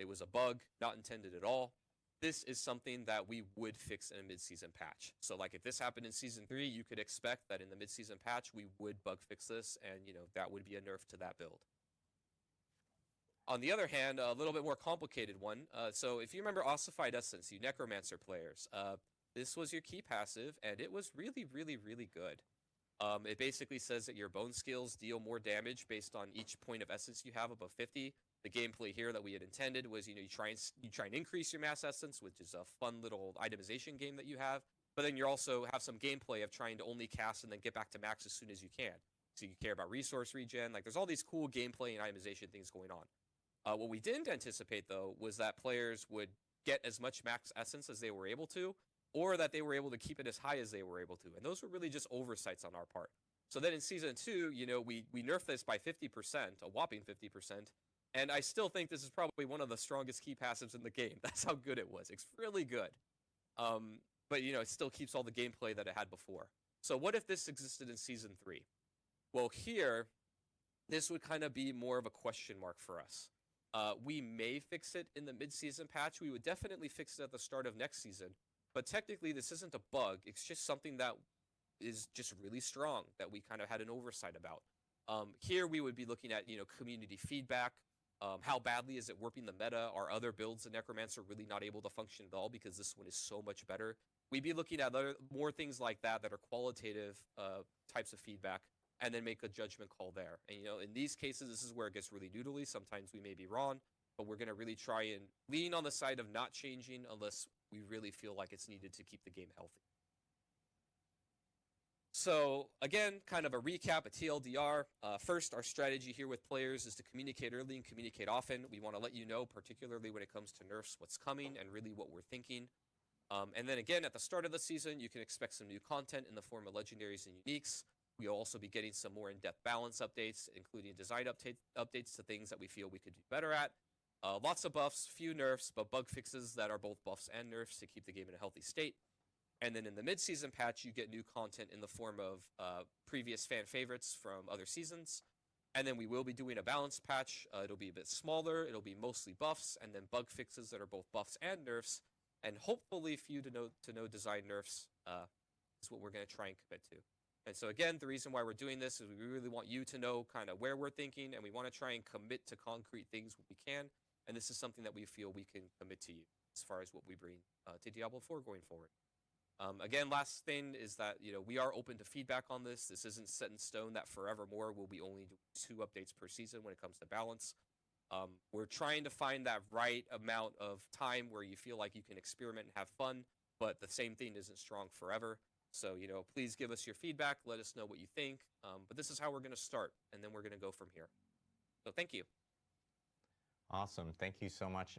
It was a bug, not intended at all. This is something that we would fix in a mid-season patch. So, like, if this happened in Season 3, you could expect that in the mid-season patch, we would bug fix this, and, that would be a nerf to that build. On the other hand, a little bit more complicated one. So if you remember Ossified Essence, you Necromancer players, this was your key passive, and it was really, really, really good. It basically says that your bone skills deal more damage based on each point of essence you have above 50. The gameplay here that we had intended was, you try and increase your mass essence, which is a fun little itemization game that you have. But then you also have some gameplay of trying to only cast and then get back to max as soon as you can. So you care about resource regen. Like, there's all these cool gameplay and itemization things going on. What we didn't anticipate, though, was that players would get as much max essence as they were able to, or that they were able to keep it as high as they were able to. And those were really just oversights on our part. So then in Season 2, we nerfed this by 50%, a whopping 50%, and I still think this is probably one of the strongest key passives in the game. That's how good it was. It's really good. But, it still keeps all the gameplay that it had before. So what if this existed in Season 3? Well, here, this would kind of be more of a question mark for us. We may fix it in the mid-season patch. We would definitely fix it at the start of next season. But technically, this isn't a bug. It's just something that is just really strong that we kind of had an oversight about. Here, we would be looking at, community feedback. How badly is it warping the meta? Are other builds in Necromancer really not able to function at all because this one is so much better? We'd be looking at more things like that are qualitative types of feedback, and then make a judgment call there. And, in these cases, this is where it gets really noodly. Sometimes we may be wrong, but we're going to really try and lean on the side of not changing unless we really feel like it's needed to keep the game healthy. So, again, kind of a recap, a TLDR. First, our strategy here with players is to communicate early and communicate often. We want to let you know, particularly when it comes to nerfs, what's coming and really what we're thinking. And then again, at the start of the season, you can expect some new content in the form of legendaries and uniques. We'll also be getting some more in-depth balance updates, including design updates to things that we feel we could do better at. Lots of buffs, few nerfs, but bug fixes that are both buffs and nerfs to keep the game in a healthy state. And then in the mid-season patch, you get new content in the form of previous fan favorites from other seasons. And then we will be doing a balance patch. It'll be a bit smaller. It'll be mostly buffs, and then bug fixes that are both buffs and nerfs. And hopefully few to no design nerfs is what we're going to try and commit to. And so again, the reason why we're doing this is we really want you to know kind of where we're thinking, and we want to try and commit to concrete things when we can. And this is something that we feel we can commit to you as far as what we bring to Diablo 4 going forward. Again, last thing is that, we are open to feedback on this. This isn't set in stone that forevermore we'll be only doing 2 updates per season when it comes to balance. We're trying to find that right amount of time where you feel like you can experiment and have fun, but the same thing isn't strong forever. So, please give us your feedback. Let us know what you think. But this is how we're going to start, and then we're going to go from here. So thank you. Awesome. Thank you so much,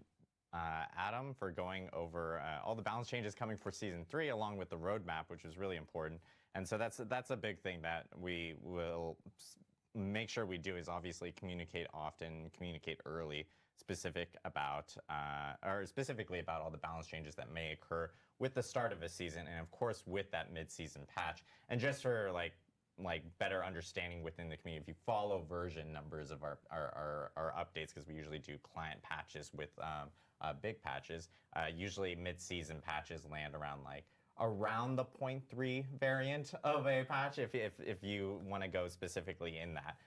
Adam, for going over all the balance changes coming for Season 3, along with the roadmap, which is really important. And so that's a big thing that we will make sure we do, is obviously communicate often, communicate early, specifically about all the balance changes that may occur with the start of a season, and of course with that mid-season patch. And just for like better understanding within the community, if you follow version numbers of our updates, because we usually do client patches with big patches, usually mid-season patches land around the 0.3 variant of a patch, if you want to go specifically in that.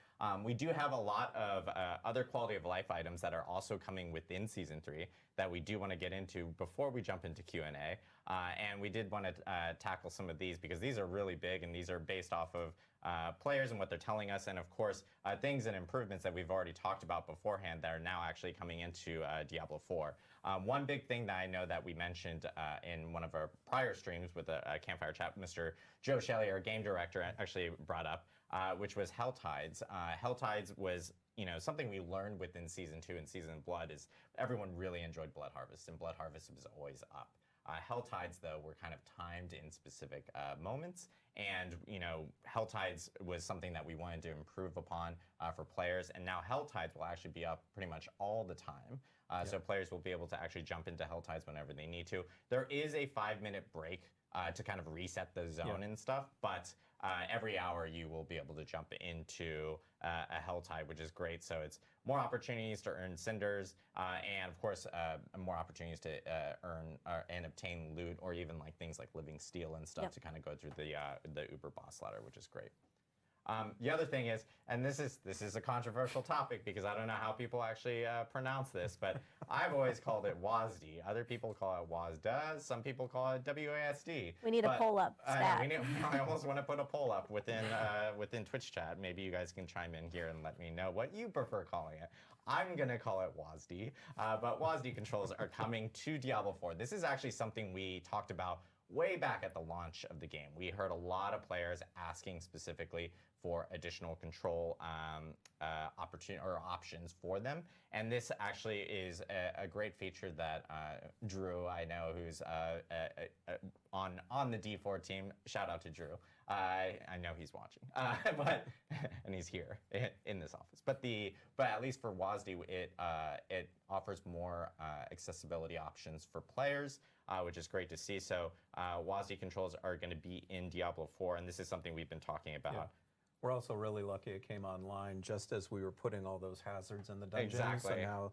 We do have a lot of other quality of life items that are also coming within Season 3 that we do want to get into before we jump into Q&A. And we did want to tackle some of these because these are really big, and these are based off of players and what they're telling us, and of course things and improvements that we've already talked about beforehand that are now actually coming into Diablo 4. One big thing that I know that we mentioned in one of our prior streams with a Campfire chat, Mr. Joe Shelley, our game director, actually brought up, which was Helltides. Helltides was something we learned within Season 2 and Season Blood is everyone really enjoyed Blood Harvest, and Blood Harvest was always up. Hell Tides, though, were kind of timed in specific moments. And, Hell Tides was something that we wanted to improve upon for players. And now Hell Tides will actually be up pretty much all the time. So players will be able to actually jump into Hell Tides whenever they need to. There is a 5-minute break to kind of reset the zone and stuff, but every hour you will be able to jump into a Hell Tide, which is great. So it's more opportunities to earn cinders, and of course more opportunities to earn and obtain loot, or even like things like living steel and stuff to kind of go through the Uber boss ladder, which is great. The other thing is, and this is a controversial topic because I don't know how people actually pronounce this, but I've always called it WASD. Other people call it WASD. Some people call it WASD. We need a poll up stat. I almost want to put a poll up within Twitch chat. Maybe you guys can chime in here and let me know what you prefer calling it. I'm going to call it WASD, but WASD controls are coming to Diablo 4. This is actually something we talked about way back at the launch of the game. We heard a lot of players asking specifically for additional control options for them, and this actually is a great feature that Drew, I know, who's on the D4 team. Shout out to Drew. I know he's watching, and he's here in this office. But at least for WASD, it offers more accessibility options for players, which is great to see. So WASD controls are going to be in Diablo 4, and this is something we've been talking about. Yeah. We're also really lucky it came online just as we were putting all those hazards in the dungeons. Exactly. So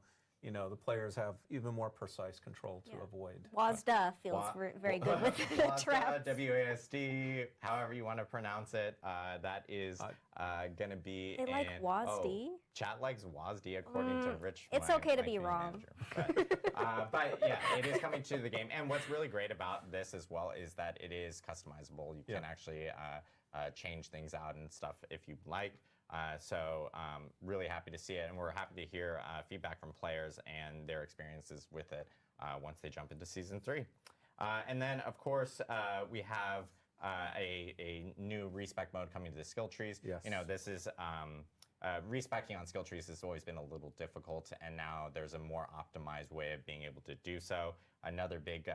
now, the players have even more precise control to avoid. WASD feels very good with the traps. WASD, however you want to pronounce it, that is going to be They like WASD? Chat likes WASD according to Rich. It's okay to be wrong. But yeah, it is coming to the game. And what's really great about this as well is that it is customizable. You can actually change things out and stuff if you'd like. So really happy to see it, and we're happy to hear feedback from players and their experiences with it once they jump into Season 3. And then, of course, we have a new respec mode coming to the skill trees. Yes. This is respecing on skill trees has always been a little difficult, and now there's a more optimized way of being able to do so. Another big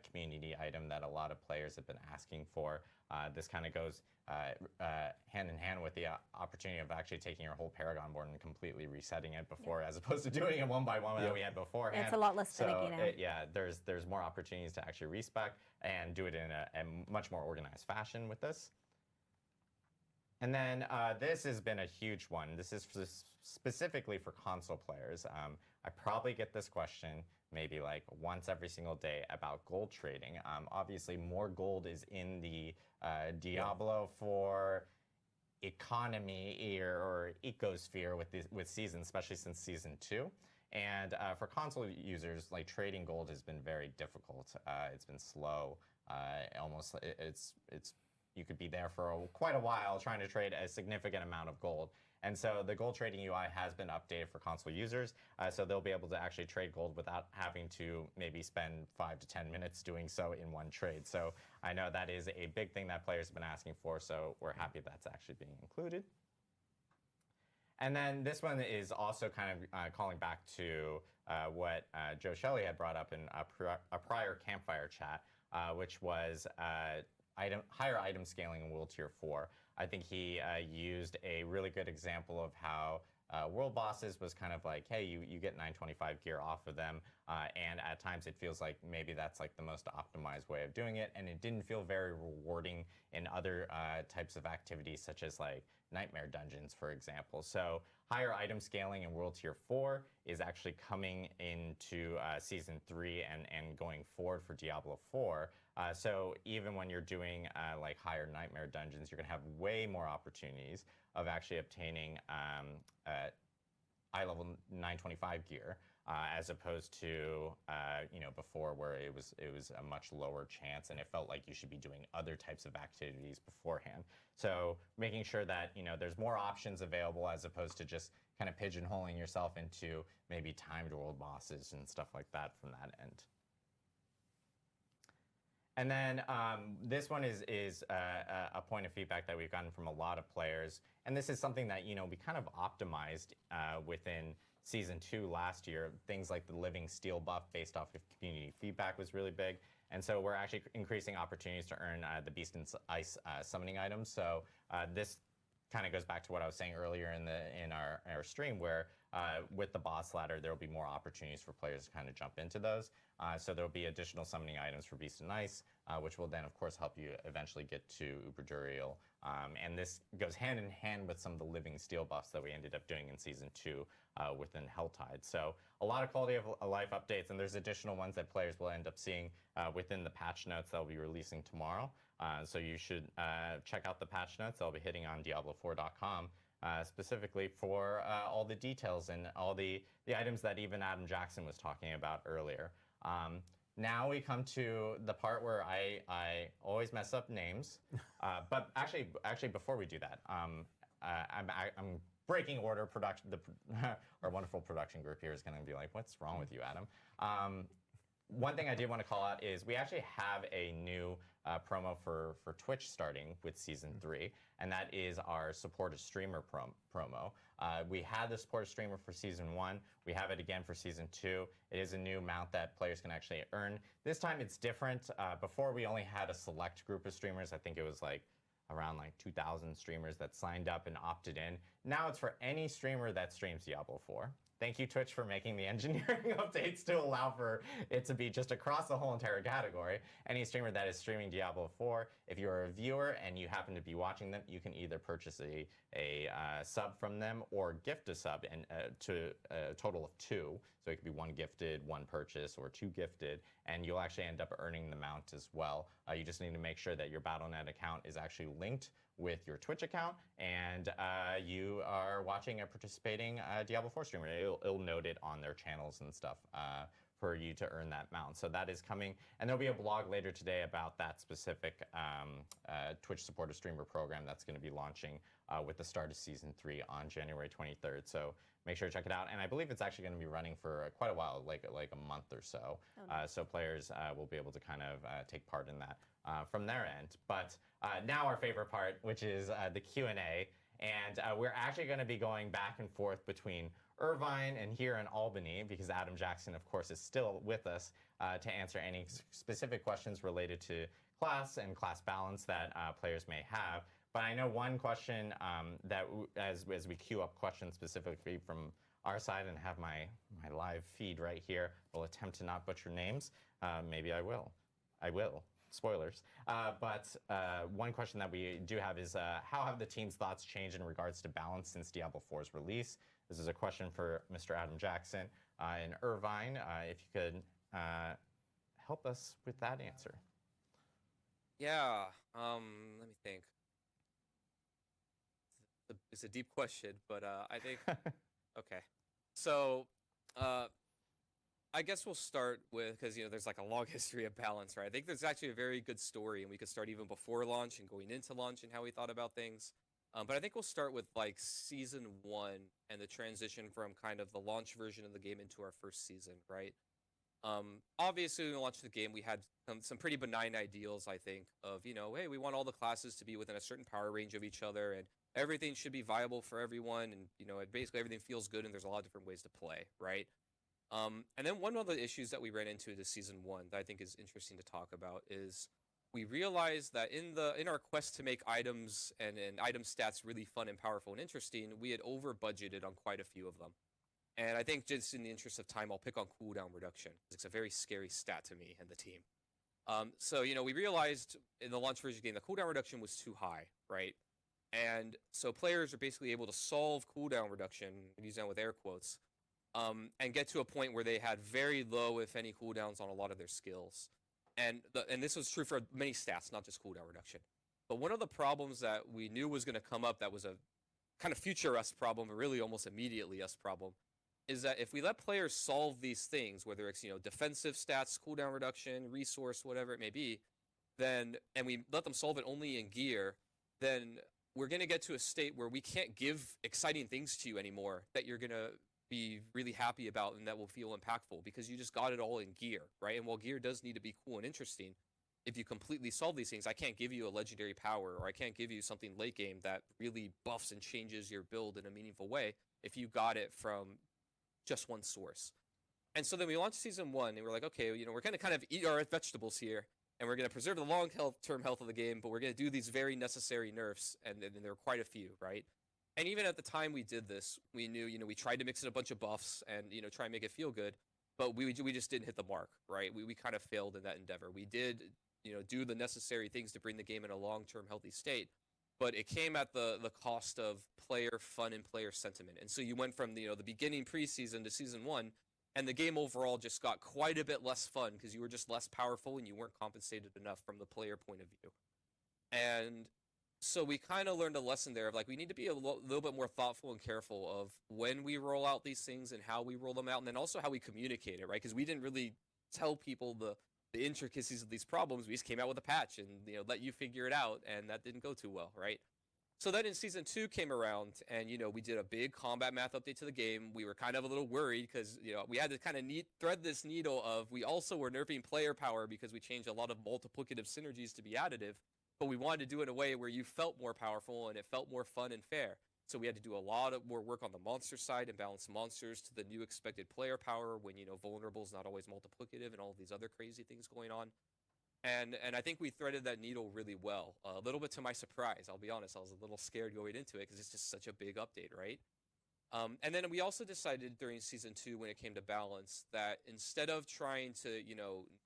community item that a lot of players have been asking for. This kind of goes hand in hand with the opportunity of actually taking your whole Paragon board and completely resetting it before, as opposed to doing it one by one that we had beforehand. It's a lot less finicky now. There's more opportunities to actually respec and do it in a much more organized fashion with this. And then this has been a huge one. This is specifically for console players. I probably get this question maybe like once every single day about gold trading. Obviously, more gold is in the Diablo 4 economy or ecosphere with Season, especially since Season 2. And for console users, like trading gold has been very difficult. It's been slow. You could be there for quite a while trying to trade a significant amount of gold. And so the gold trading UI has been updated for console users, so they'll be able to actually trade gold without having to maybe spend 5 to 10 minutes doing so in one trade. So I know that is a big thing that players have been asking for, so we're happy that's actually being included. And then this one is also kind of calling back to what Joe Shelley had brought up in a prior Campfire chat, which was higher item scaling in World Tier 4. I think he used a really good example of how World Bosses was kind of like, hey, you get 925 gear off of them, and at times it feels like maybe that's like the most optimized way of doing it, and it didn't feel very rewarding in other types of activities, such as like Nightmare Dungeons, for example. So higher item scaling in World Tier 4 is actually coming into Season 3 and going forward for Diablo 4. So even when you're doing like higher Nightmare Dungeons, you're going to have way more opportunities of actually obtaining high level 925 gear, as opposed to before, where it was a much lower chance and it felt like you should be doing other types of activities beforehand. So making sure that there's more options available, as opposed to just kind of pigeonholing yourself into maybe timed world bosses and stuff like that from that end. And then this one is a point of feedback that we've gotten from a lot of players, and this is something that we kind of optimized within Season 2 last year. Things like the living steel buff based off of community feedback was really big, And so we're actually increasing opportunities to earn the Beast and Ice summoning items. So this kind of goes back to what I was saying earlier in our stream, where with the boss ladder, there will be more opportunities for players to kind of jump into those. So there will be additional summoning items for Beast and Ice, which will then, of course, help you eventually get to Uberdurial. And this goes hand in hand with some of the Living Steel buffs that we ended up doing in Season 2 within Helltide. So a lot of quality of life updates, and there's additional ones that players will end up seeing within the patch notes that will be releasing tomorrow. So you should check out the patch notes. They'll be hitting on Diablo4.com. Specifically for all the details and all the items that even Adam Jackson was talking about earlier. Now we come to the part where I always mess up names, but actually before we do that, I'm breaking order. Our wonderful production group here is going to be like, what's wrong with you, Adam? One thing I did want to call out is we actually have a new promo for Twitch starting with Season 3, and that is our Support a Streamer promo. We had the Support a Streamer for Season 1. We have it again for Season 2. It is a new mount that players can actually earn. This time it's different. Before we only had a select group of streamers. I think it was like around 2,000 streamers that signed up and opted in. Now it's for any streamer that streams Diablo 4. Thank you, Twitch, for making the engineering updates to allow for it to be just across the whole entire category. Any streamer that is streaming Diablo 4, if you're a viewer and you happen to be watching them, you can either purchase a sub from them or gift a sub, and to a total of 2. So it could be 1 gifted, 1 purchase, or 2 gifted, and you'll actually end up earning the mount as well. You just need to make sure that your Battle.net account is actually linked with your Twitch account, and you are watching a participating Diablo 4 streamer. It'll note it on their channels and stuff for you to earn that mount. So that is coming, and there'll be a blog later today about that specific Twitch supporter streamer program that's going to be launching with the start of Season 3 on January 23rd. So make sure to check it out, and I believe it's actually going to be running for quite a while, like a month or so. So players will be able to kind of take part in that from their end. But now our favorite part, which is the Q&A, and we're actually going to be going back and forth between Irvine and here in Albany, because Adam Jackson, of course, is still with us to answer any specific questions related to class and class balance that players may have. But I know one question that as we queue up questions specifically from our side and have my live feed right here, we'll attempt to not butcher names. Maybe I will. Spoilers. But one question that we do have is, how have the team's thoughts changed in regards to balance since Diablo 4's release? This is a question for Mr. Adam Jackson in Irvine. If you could help us with that answer. Yeah, let me think. It's a deep question, but I think, okay. So I guess we'll start with, because there's like a long history of balance, right? I think there's actually a very good story, and we could start even before launch and going into launch and how we thought about things. But I think we'll start with like Season 1 and the transition from kind of the launch version of the game into our first season, right? Obviously, when we launched the game, we had some pretty benign ideals, I think, of, hey, we want all the classes to be within a certain power range of each other, and everything should be viable for everyone, and, basically everything feels good, and there's a lot of different ways to play, right? And then one of the issues that we ran into this Season 1 that I think is interesting to talk about is we realized that in our quest to make items and item stats really fun and powerful and interesting, we had over budgeted on quite a few of them. And I think just in the interest of time, I'll pick on cooldown reduction. It's a very scary stat to me and the team. So, we realized in the launch version game, the cooldown reduction was too high, right? And so players are basically able to solve cooldown reduction, use that with air quotes, and get to a point where they had very low, if any, cooldowns on a lot of their skills. And this was true for many stats, not just cooldown reduction. But one of the problems that we knew was going to come up that was a kind of future us problem, or really almost immediately us problem, is that if we let players solve these things, whether it's, defensive stats, cooldown reduction, resource, whatever it may be, and we let them solve it only in gear, then we're going to get to a state where we can't give exciting things to you anymore that you're going to be really happy about and that will feel impactful, because you just got it all in gear, right? And while gear does need to be cool and interesting, if you completely solve these things, I can't give you a legendary power, or I can't give you something late game that really buffs and changes your build in a meaningful way if you got it from just one source. And so then we launched season 1, and we're like, okay, we're going to kind of eat our vegetables here, and we're going to preserve the long-term health of the game, but we're going to do these very necessary nerfs, and there were quite a few, right? And even at the time we did this, we knew, we tried to mix in a bunch of buffs and, try and make it feel good, but we just didn't hit the mark, right? We kind of failed in that endeavor. We did, do the necessary things to bring the game in a long-term healthy state, but it came at the cost of player fun and player sentiment. And so you went from, the beginning preseason to season 1, and the game overall just got quite a bit less fun because you were just less powerful and you weren't compensated enough from the player point of view. And so we kind of learned a lesson there of like, we need to be a little bit more thoughtful and careful of when we roll out these things and how we roll them out, and then also how we communicate it, right? Because we didn't really tell people the intricacies of these problems. We just came out with a patch and, let you figure it out, and that didn't go too well, right? So then in season 2 came around, and, we did a big combat math update to the game. We were kind of a little worried because, we had to kind of thread this needle of we also were nerfing player power because we changed a lot of multiplicative synergies to be additive, but we wanted to do it in a way where you felt more powerful and it felt more fun and fair. So we had to do a lot of more work on the monster side and balance monsters to the new expected player power when, vulnerable is not always multiplicative and all these other crazy things going on. And I think we threaded that needle really well. A little bit to my surprise, I'll be honest. I was a little scared going into it because it's just such a big update, right? And then we also decided during season 2, when it came to balance, that instead of trying to,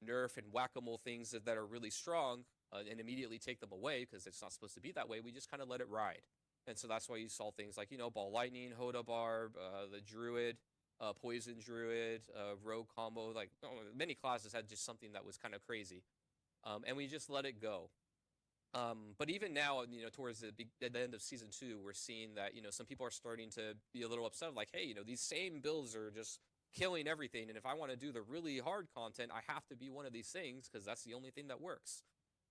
nerf and whack-a-mole things that are really strong and immediately take them away because it's not supposed to be that way, we just kind of let it ride. And so that's why you saw things like, Ball Lightning, Hoda Barb, the Druid, Poison Druid, Rogue combo. Like many classes had just something that was kind of crazy. And we just let it go. But even now, towards the end of season 2, we're seeing that, some people are starting to be a little upset, like, hey, these same builds are just killing everything. And if I want to do the really hard content, I have to be one of these things because that's the only thing that works.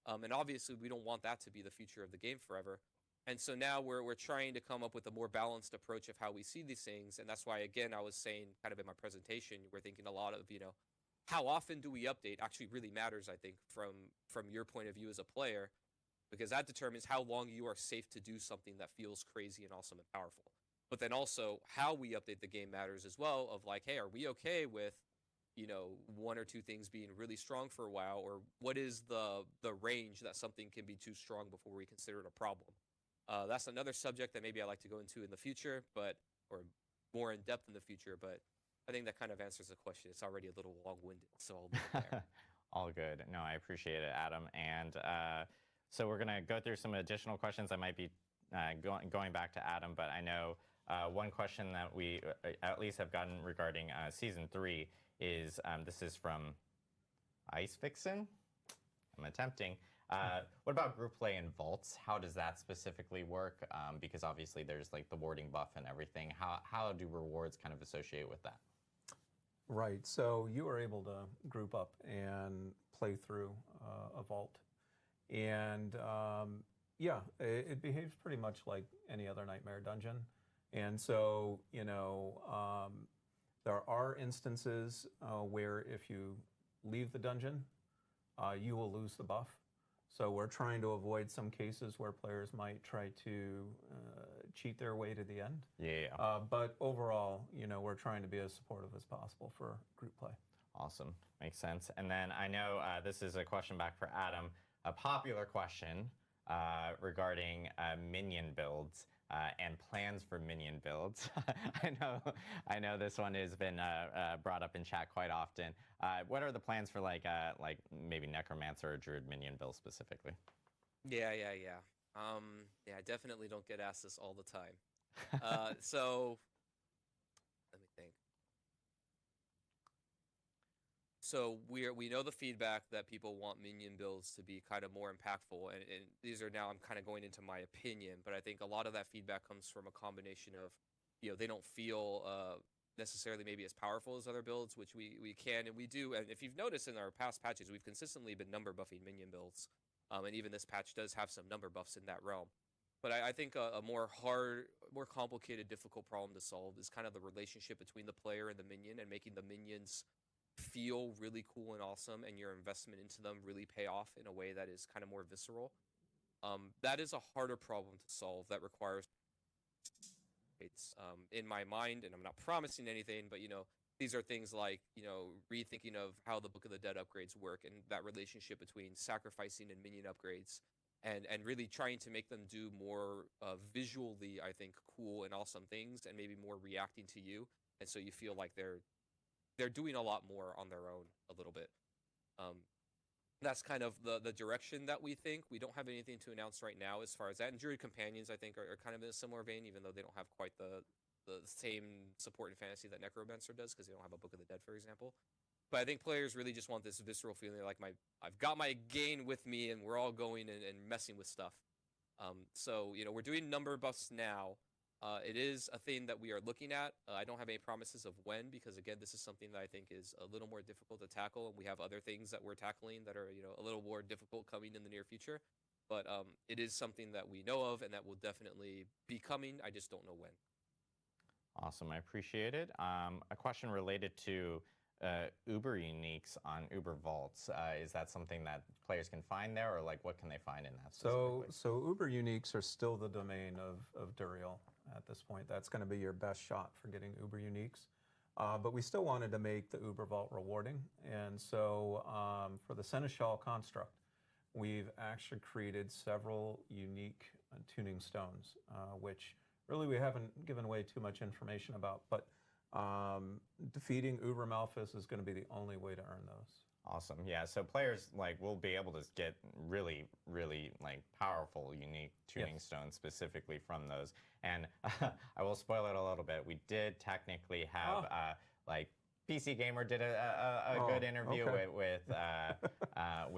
And obviously, we don't want that to be the future of the game forever. And so now we're trying to come up with a more balanced approach of how we see these things. And that's why, again, I was saying kind of in my presentation, we're thinking a lot of, how often do we update actually really matters, I think, from your point of view as a player, because that determines how long you are safe to do something that feels crazy and awesome and powerful. But then also how we update the game matters as well, of like, hey, are we okay with, 1 or 2 things being really strong for a while, or what is the range that something can be too strong before we consider it a problem? That's another subject that maybe I'd like to go into in the future, or more in depth in the future, but I think that kind of answers the question. It's already a little long-winded, so I'll leave it there. All good. No, I appreciate it, Adam. And so we're going to go through some additional questions. I might be going back to Adam, but I know one question that we at least have gotten regarding Season 3 is, this is from Ice Vixen. I'm attempting. What about group play in vaults? How does that specifically work? Because obviously there's like the warding buff and everything. How do rewards kind of associate with that? Right, so you are able to group up and play through a vault. And yeah, it behaves pretty much like any other Nightmare dungeon. And so, there are instances where if you leave the dungeon, you will lose the buff. So we're trying to avoid some cases where players might try to cheat their way to the end. Yeah. But overall, we're trying to be as supportive as possible for group play. Awesome. Makes sense. And then I know this is a question back for Adam. A popular question regarding minion builds and plans for minion builds. I know this one has been brought up in chat quite often. What are the plans for like maybe Necromancer or Druid minion build specifically? Yeah. I definitely don't get asked this all the time. So let me think. So we know the feedback that people want minion builds to be kind of more impactful, and these are now I'm kind of going into my opinion, but I think a lot of that feedback comes from a combination of, they don't feel necessarily maybe as powerful as other builds, which we can and we do. And if you've noticed in our past patches, we've consistently been number buffing minion builds, and even this patch does have some number buffs in that realm. But I think a more complicated, difficult problem to solve is kind of the relationship between the player and the minion, and making the minions feel really cool and awesome, and your investment into them really pay off in a way that is kind of more visceral. That is a harder problem to solve that requires, it's in my mind, and I'm not promising anything, but these are things like, rethinking of how the Book of the Dead upgrades work and that relationship between sacrificing and minion upgrades, and really trying to make them do more visually, I think, cool and awesome things, and maybe more reacting to you, and so you feel like they're doing a lot more on their own a little bit. That's kind of the direction that we think. We don't have anything to announce right now as far as that. And Druid Companions, I think, are kind of in a similar vein, even though they don't have quite the same support in fantasy that Necromancer does, because they don't have a Book of the Dead, for example. But I think players really just want this visceral feeling like I've got my gain with me, and we're all going and messing with stuff. So we're doing number buffs now. It is a thing that we are looking at. I don't have any promises of when, because again, this is something that I think is a little more difficult to tackle, and we have other things that we're tackling that are a little more difficult coming in the near future. But it is something that we know of and that will definitely be coming. I just don't know when. Awesome, I appreciate it. A question related to Uber uniques on Uber Vaults. Is that something that players can find there, or like what can they find in that? So Uber uniques are still the domain of Duriel at this point. That's going to be your best shot for getting Uber uniques. But we still wanted to make the Uber Vault rewarding, and so for the Seneschal construct, we've actually created several unique tuning stones, which really we haven't given away too much information about, but defeating Uber Malphus is going to be the only way to earn those. Awesome. Yeah, so players will be able to get really, really powerful, unique tuning stones specifically from those. And I will spoil it a little bit. We did technically have PC Gamer did a good interview with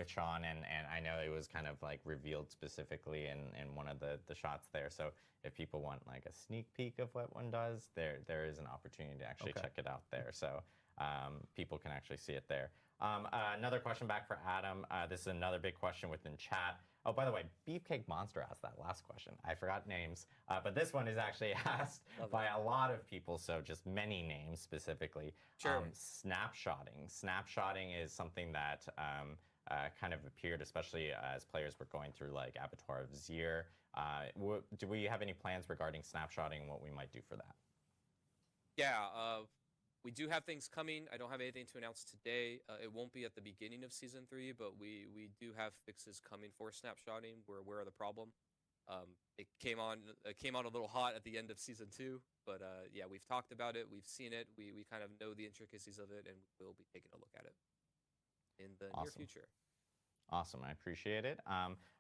Sean, and I know it was kind of revealed specifically in one of the shots there. So if people want a sneak peek of what one does, there is an opportunity to actually check it out there. So people can actually see it there. Another question back for Adam. This is another big question within chat. Oh, by the way, Beefcake Monster asked that last question. I forgot names, but this one is actually asked by a lot of people, so just many names specifically. Sure. Snapshotting. Snapshotting is something that kind of appeared, especially as players were going through Abattoir of Zir. Do we have any plans regarding snapshotting, what we might do for that? Yeah, we do have things coming. I don't have anything to announce today. It won't be at the beginning of Season 3, but we do have fixes coming for snapshotting. We're aware of the problem. It came on a little hot at the end of Season 2, but yeah, we've talked about it. We've seen it. We kind of know the intricacies of it, and we'll be taking a look at it in the near future. Awesome, I appreciate it.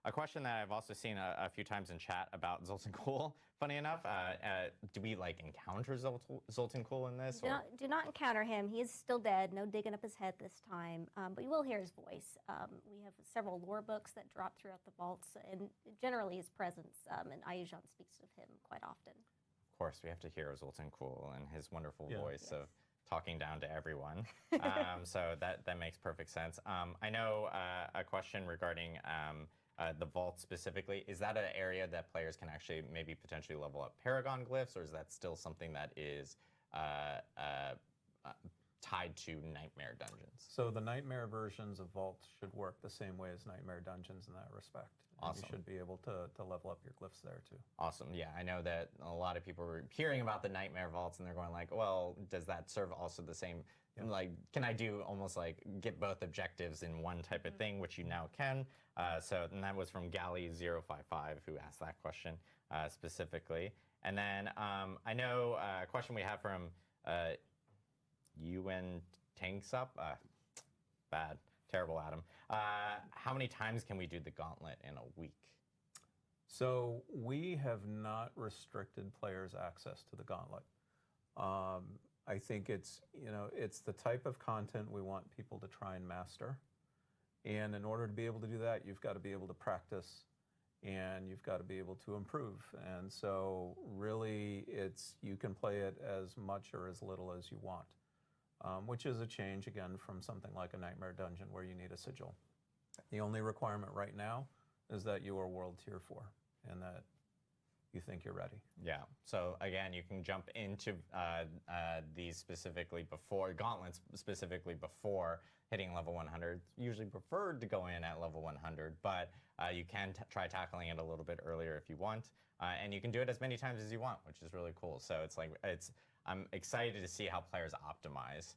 A question that I've also seen a few times in chat about Zoltan Kuhl, funny enough, do we encounter Zoltan Kuhl in this? Do not encounter him. He is still dead, no digging up his head this time, but you will hear his voice. We have several lore books that drop throughout the vaults, and generally his presence, and Ayujan speaks of him quite often. Of course, we have to hear Zoltan Kuhl and his wonderful voice of talking down to everyone. So that makes perfect sense. I know a question regarding the vault specifically. Is that an area that players can actually maybe potentially level up Paragon glyphs, or is that still something that is tied to Nightmare Dungeons? So the Nightmare versions of Vault should work the same way as Nightmare Dungeons in that respect. Awesome. You should be able to level up your glyphs there too. Awesome. Yeah, I know that a lot of people were hearing about the Nightmare Vaults and they're going well, does that serve also the same, can I do almost get both objectives in one type of thing, which you now can. And that was from Galley055 who asked that question specifically. And then I know a question we have from UN Tanks Up. Bad. Terrible, Adam. How many times can we do the gauntlet in a week? So we have not restricted players' access to the gauntlet. I think it's the type of content we want people to try and master. And in order to be able to do that, you've got to be able to practice and you've got to be able to improve. And so really you can play it as much or as little as you want. Which is a change, again, from something like a Nightmare Dungeon where you need a sigil. The only requirement right now is that you are World Tier 4 and that you think you're ready. Yeah, so again, you can jump into these specifically before, gauntlets specifically before hitting level 100. Usually preferred to go in at level 100, but you can try tackling it a little bit earlier if you want. And you can do it as many times as you want, which is really cool. So it's I'm excited to see how players optimize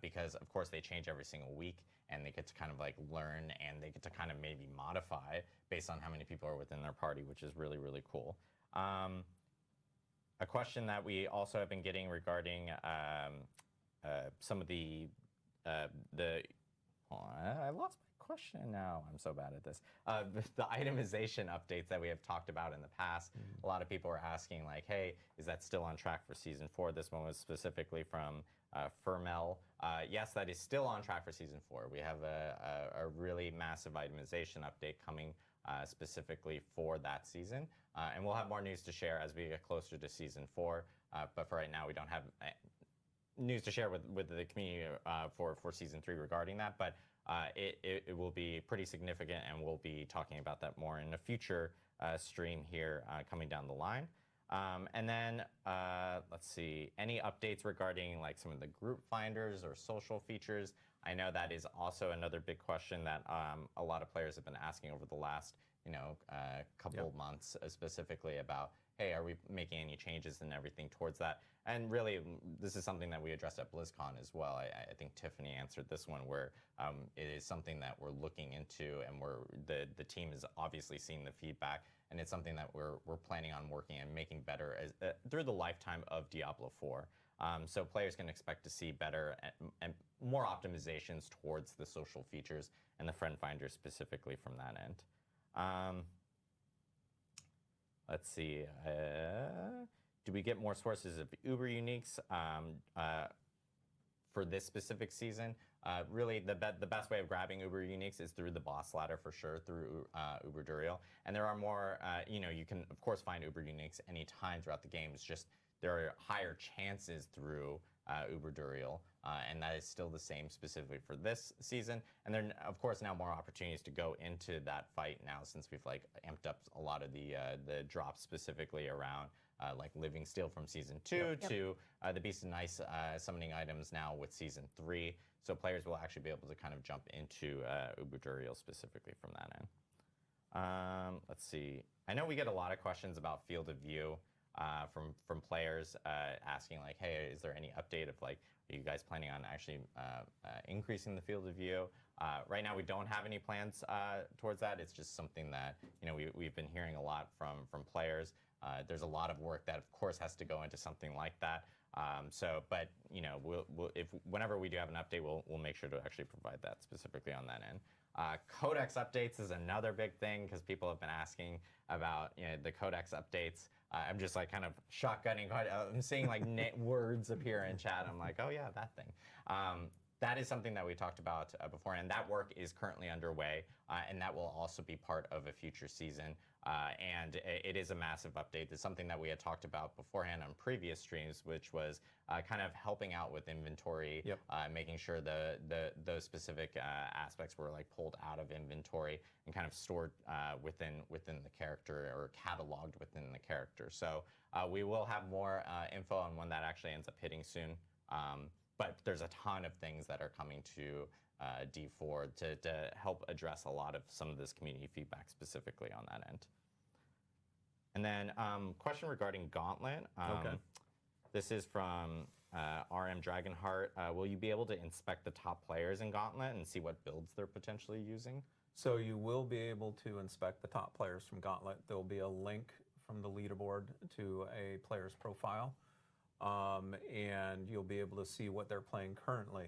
because, of course, they change every single week, and they get to kind of like learn, and they get to kind of maybe modify based on how many people are within their party, which is really, really cool. A question that we also have been getting regarding some of the I lost my question now. I'm so bad at this. The itemization updates that we have talked about in the past. A lot of people are asking like, hey, is that still on track for Season 4? This one was specifically from Fermel. Yes, that is still on track for Season 4. We have a really massive itemization update coming specifically for that season. And we'll have more news to share as we get closer to Season 4. But for right now, we don't have news to share with the community for Season 3 regarding that. But it will be pretty significant, and we'll be talking about that more in a future stream here coming down the line. And then let's see, any updates regarding like some of the group finders or social features? I know that is also another big question that a lot of players have been asking over the last couple months, specifically about, hey, are we making any changes and everything towards that? And really, this is something that we addressed at BlizzCon as well. I think Tiffany answered this one, where it is something that we're looking into, and the team is obviously seeing the feedback, and it's something that we're planning on working and making better through the lifetime of Diablo 4. So players can expect to see better and more optimizations towards the social features and the friend finder specifically from that end. Let's see. Do we get more sources of Uber uniques for this specific season? Really, the best way of grabbing Uber uniques is through the boss ladder for sure, through Uber Duriel. And there are more, you can, of course, find Uber uniques anytime throughout the game. It's just there are higher chances through Uber Duriel, and that is still the same specifically for this season. And then, of course, now more opportunities to go into that fight now, since we've like amped up a lot of the drops specifically around like Living Steel from Season 2 to the Beast and Ice summoning items now with Season 3. So players will actually be able to kind of jump into Uber Duriel specifically from that end. Let's see. I know we get a lot of questions about field of view from players asking like, hey, is there any update of like, are you guys planning on actually increasing the field of view? Right now, we don't have any plans towards that. It's just something that we've been hearing a lot from players. There's a lot of work that, of course, has to go into something like that. But whenever we do have an update, we'll make sure to actually provide that specifically on that end. Codex updates is another big thing because people have been asking about the Codex updates. I'm just like kind of shotgunning. I'm seeing like words appear in chat. I'm like, oh yeah, that thing. That is something that we talked about before, and that work is currently underway, and that will also be part of a future season. And it is a massive update. It's something that we had talked about beforehand on previous streams, which was kind of helping out with inventory, making sure those specific aspects were like pulled out of inventory and kind of stored within the character or cataloged within the character. So we will have more info on when that actually ends up hitting soon. But there's a ton of things that are coming to D4 to help address a lot of some of this community feedback specifically on that end. And then question regarding Gauntlet. This is from RM Dragonheart. Will you be able to inspect the top players in Gauntlet and see what builds they're potentially using? So you will be able to inspect the top players from Gauntlet. There'll be a link from the leaderboard to a player's profile. And you'll be able to see what they're playing currently.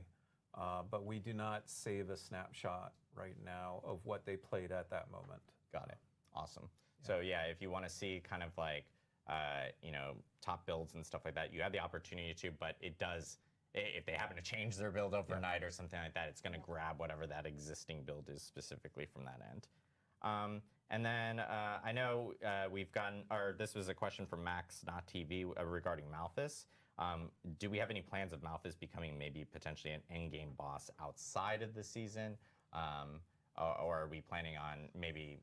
But we do not save a snapshot right now of what they played at that moment. Got it. Awesome. So yeah, if you want to see kind of like, top builds and stuff like that, you have the opportunity to, but it does, if they happen to change their build overnight or something like that, it's going to grab whatever that existing build is specifically from that end. And then I know we've gotten, or this was a question from Max, not TV, regarding Malphus. Do we have any plans of Malphus becoming maybe potentially an endgame boss outside of the season? Or are we planning on maybe,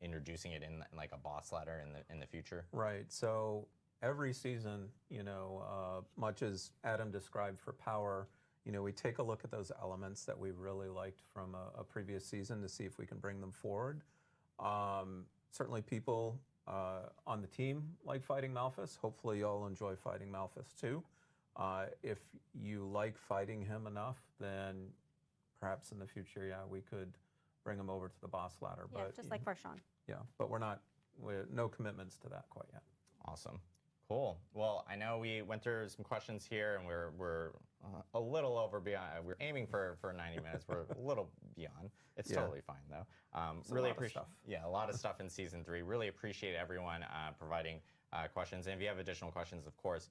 introducing it in like a boss ladder in the future? Right. So every season, much as Adam described for Power, we take a look at those elements that we really liked from a previous season to see if we can bring them forward. Certainly people on the team like fighting Malphus. Hopefully y'all enjoy fighting Malphus too. If you like fighting him enough, then perhaps in the future, yeah, we could bring him over to the boss ladder. Yeah, but just like Farshawn. yeah, but we're no commitments to that quite yet. Awesome. Cool. Well, I know we went through some questions here, and we're a little over beyond. We're aiming for 90 minutes. We're a little beyond. It's totally fine though. Really appreciate. Yeah, a lot of stuff in season 3. Really appreciate everyone providing questions. And if you have additional questions, of course,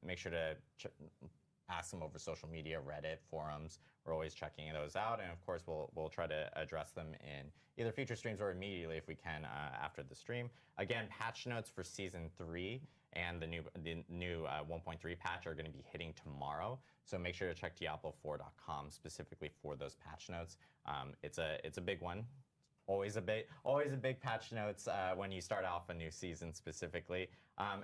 make sure to ask them over social media, Reddit, forums. We're always checking those out, and of course, we'll try to address them in either future streams or immediately if we can after the stream. Again, patch notes for season 3 and the new 1.3 patch are going to be hitting tomorrow. So make sure to check Diablo4.com specifically for those patch notes. It's a big one. Always a big patch notes when you start off a new season specifically.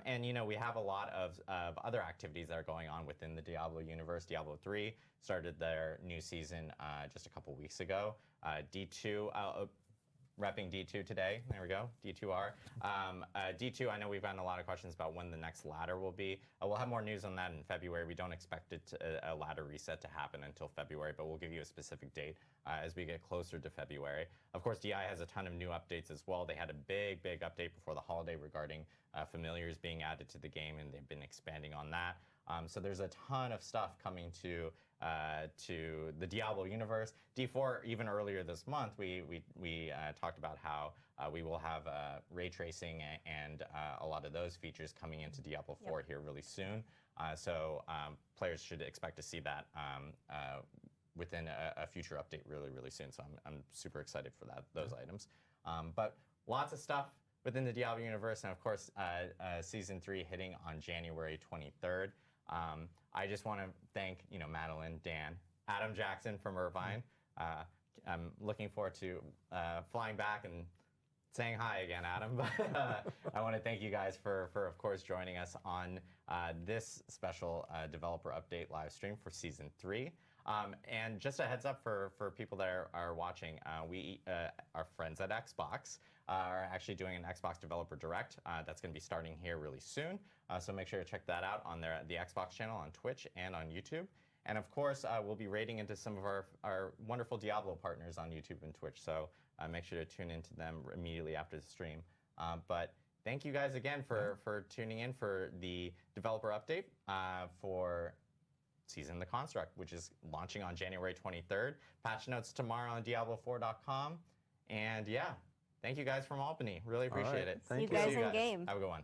And you know, we have a lot of other activities that are going on within the Diablo universe. Diablo 3 started their new season just a couple weeks ago. D2, repping D2 today. There we go, D2R. D2, I know we've gotten a lot of questions about when the next ladder will be. We'll have more news on that in February. We don't expect a ladder reset to happen until February, but we'll give you a specific date as we get closer to February. Of course, DI has a ton of new updates as well. They had a big update before the holiday regarding familiars being added to the game, and they've been expanding on that. So there's a ton of stuff coming to the Diablo universe. D4, even earlier this month, we talked about how we will have ray tracing and a lot of those features coming into Diablo 4 here really soon. So players should expect to see that within a future update really soon. So I'm super excited for those items. But lots of stuff within the Diablo universe, and of course, season 3 hitting on January 23rd. I just want to thank Madeline, Dan, Adam Jackson from Irvine. I'm looking forward to flying back and saying hi again, Adam. But I want to thank you guys for of course joining us on this special developer update live stream for season 3. And just a heads up for people that are watching, our friends at Xbox are actually doing an Xbox Developer Direct that's going to be starting here really soon. So make sure to check that out on the Xbox channel on Twitch and on YouTube. And of course, we'll be raiding into some of our wonderful Diablo partners on YouTube and Twitch. So make sure to tune into them immediately after the stream. But thank you guys again for tuning in for the developer update for Season the Construct, which is launching on January 23rd. Patch notes tomorrow on Diablo4.com. And yeah, thank you guys from Albany. Really appreciate it. See you guys in game. Have a good one.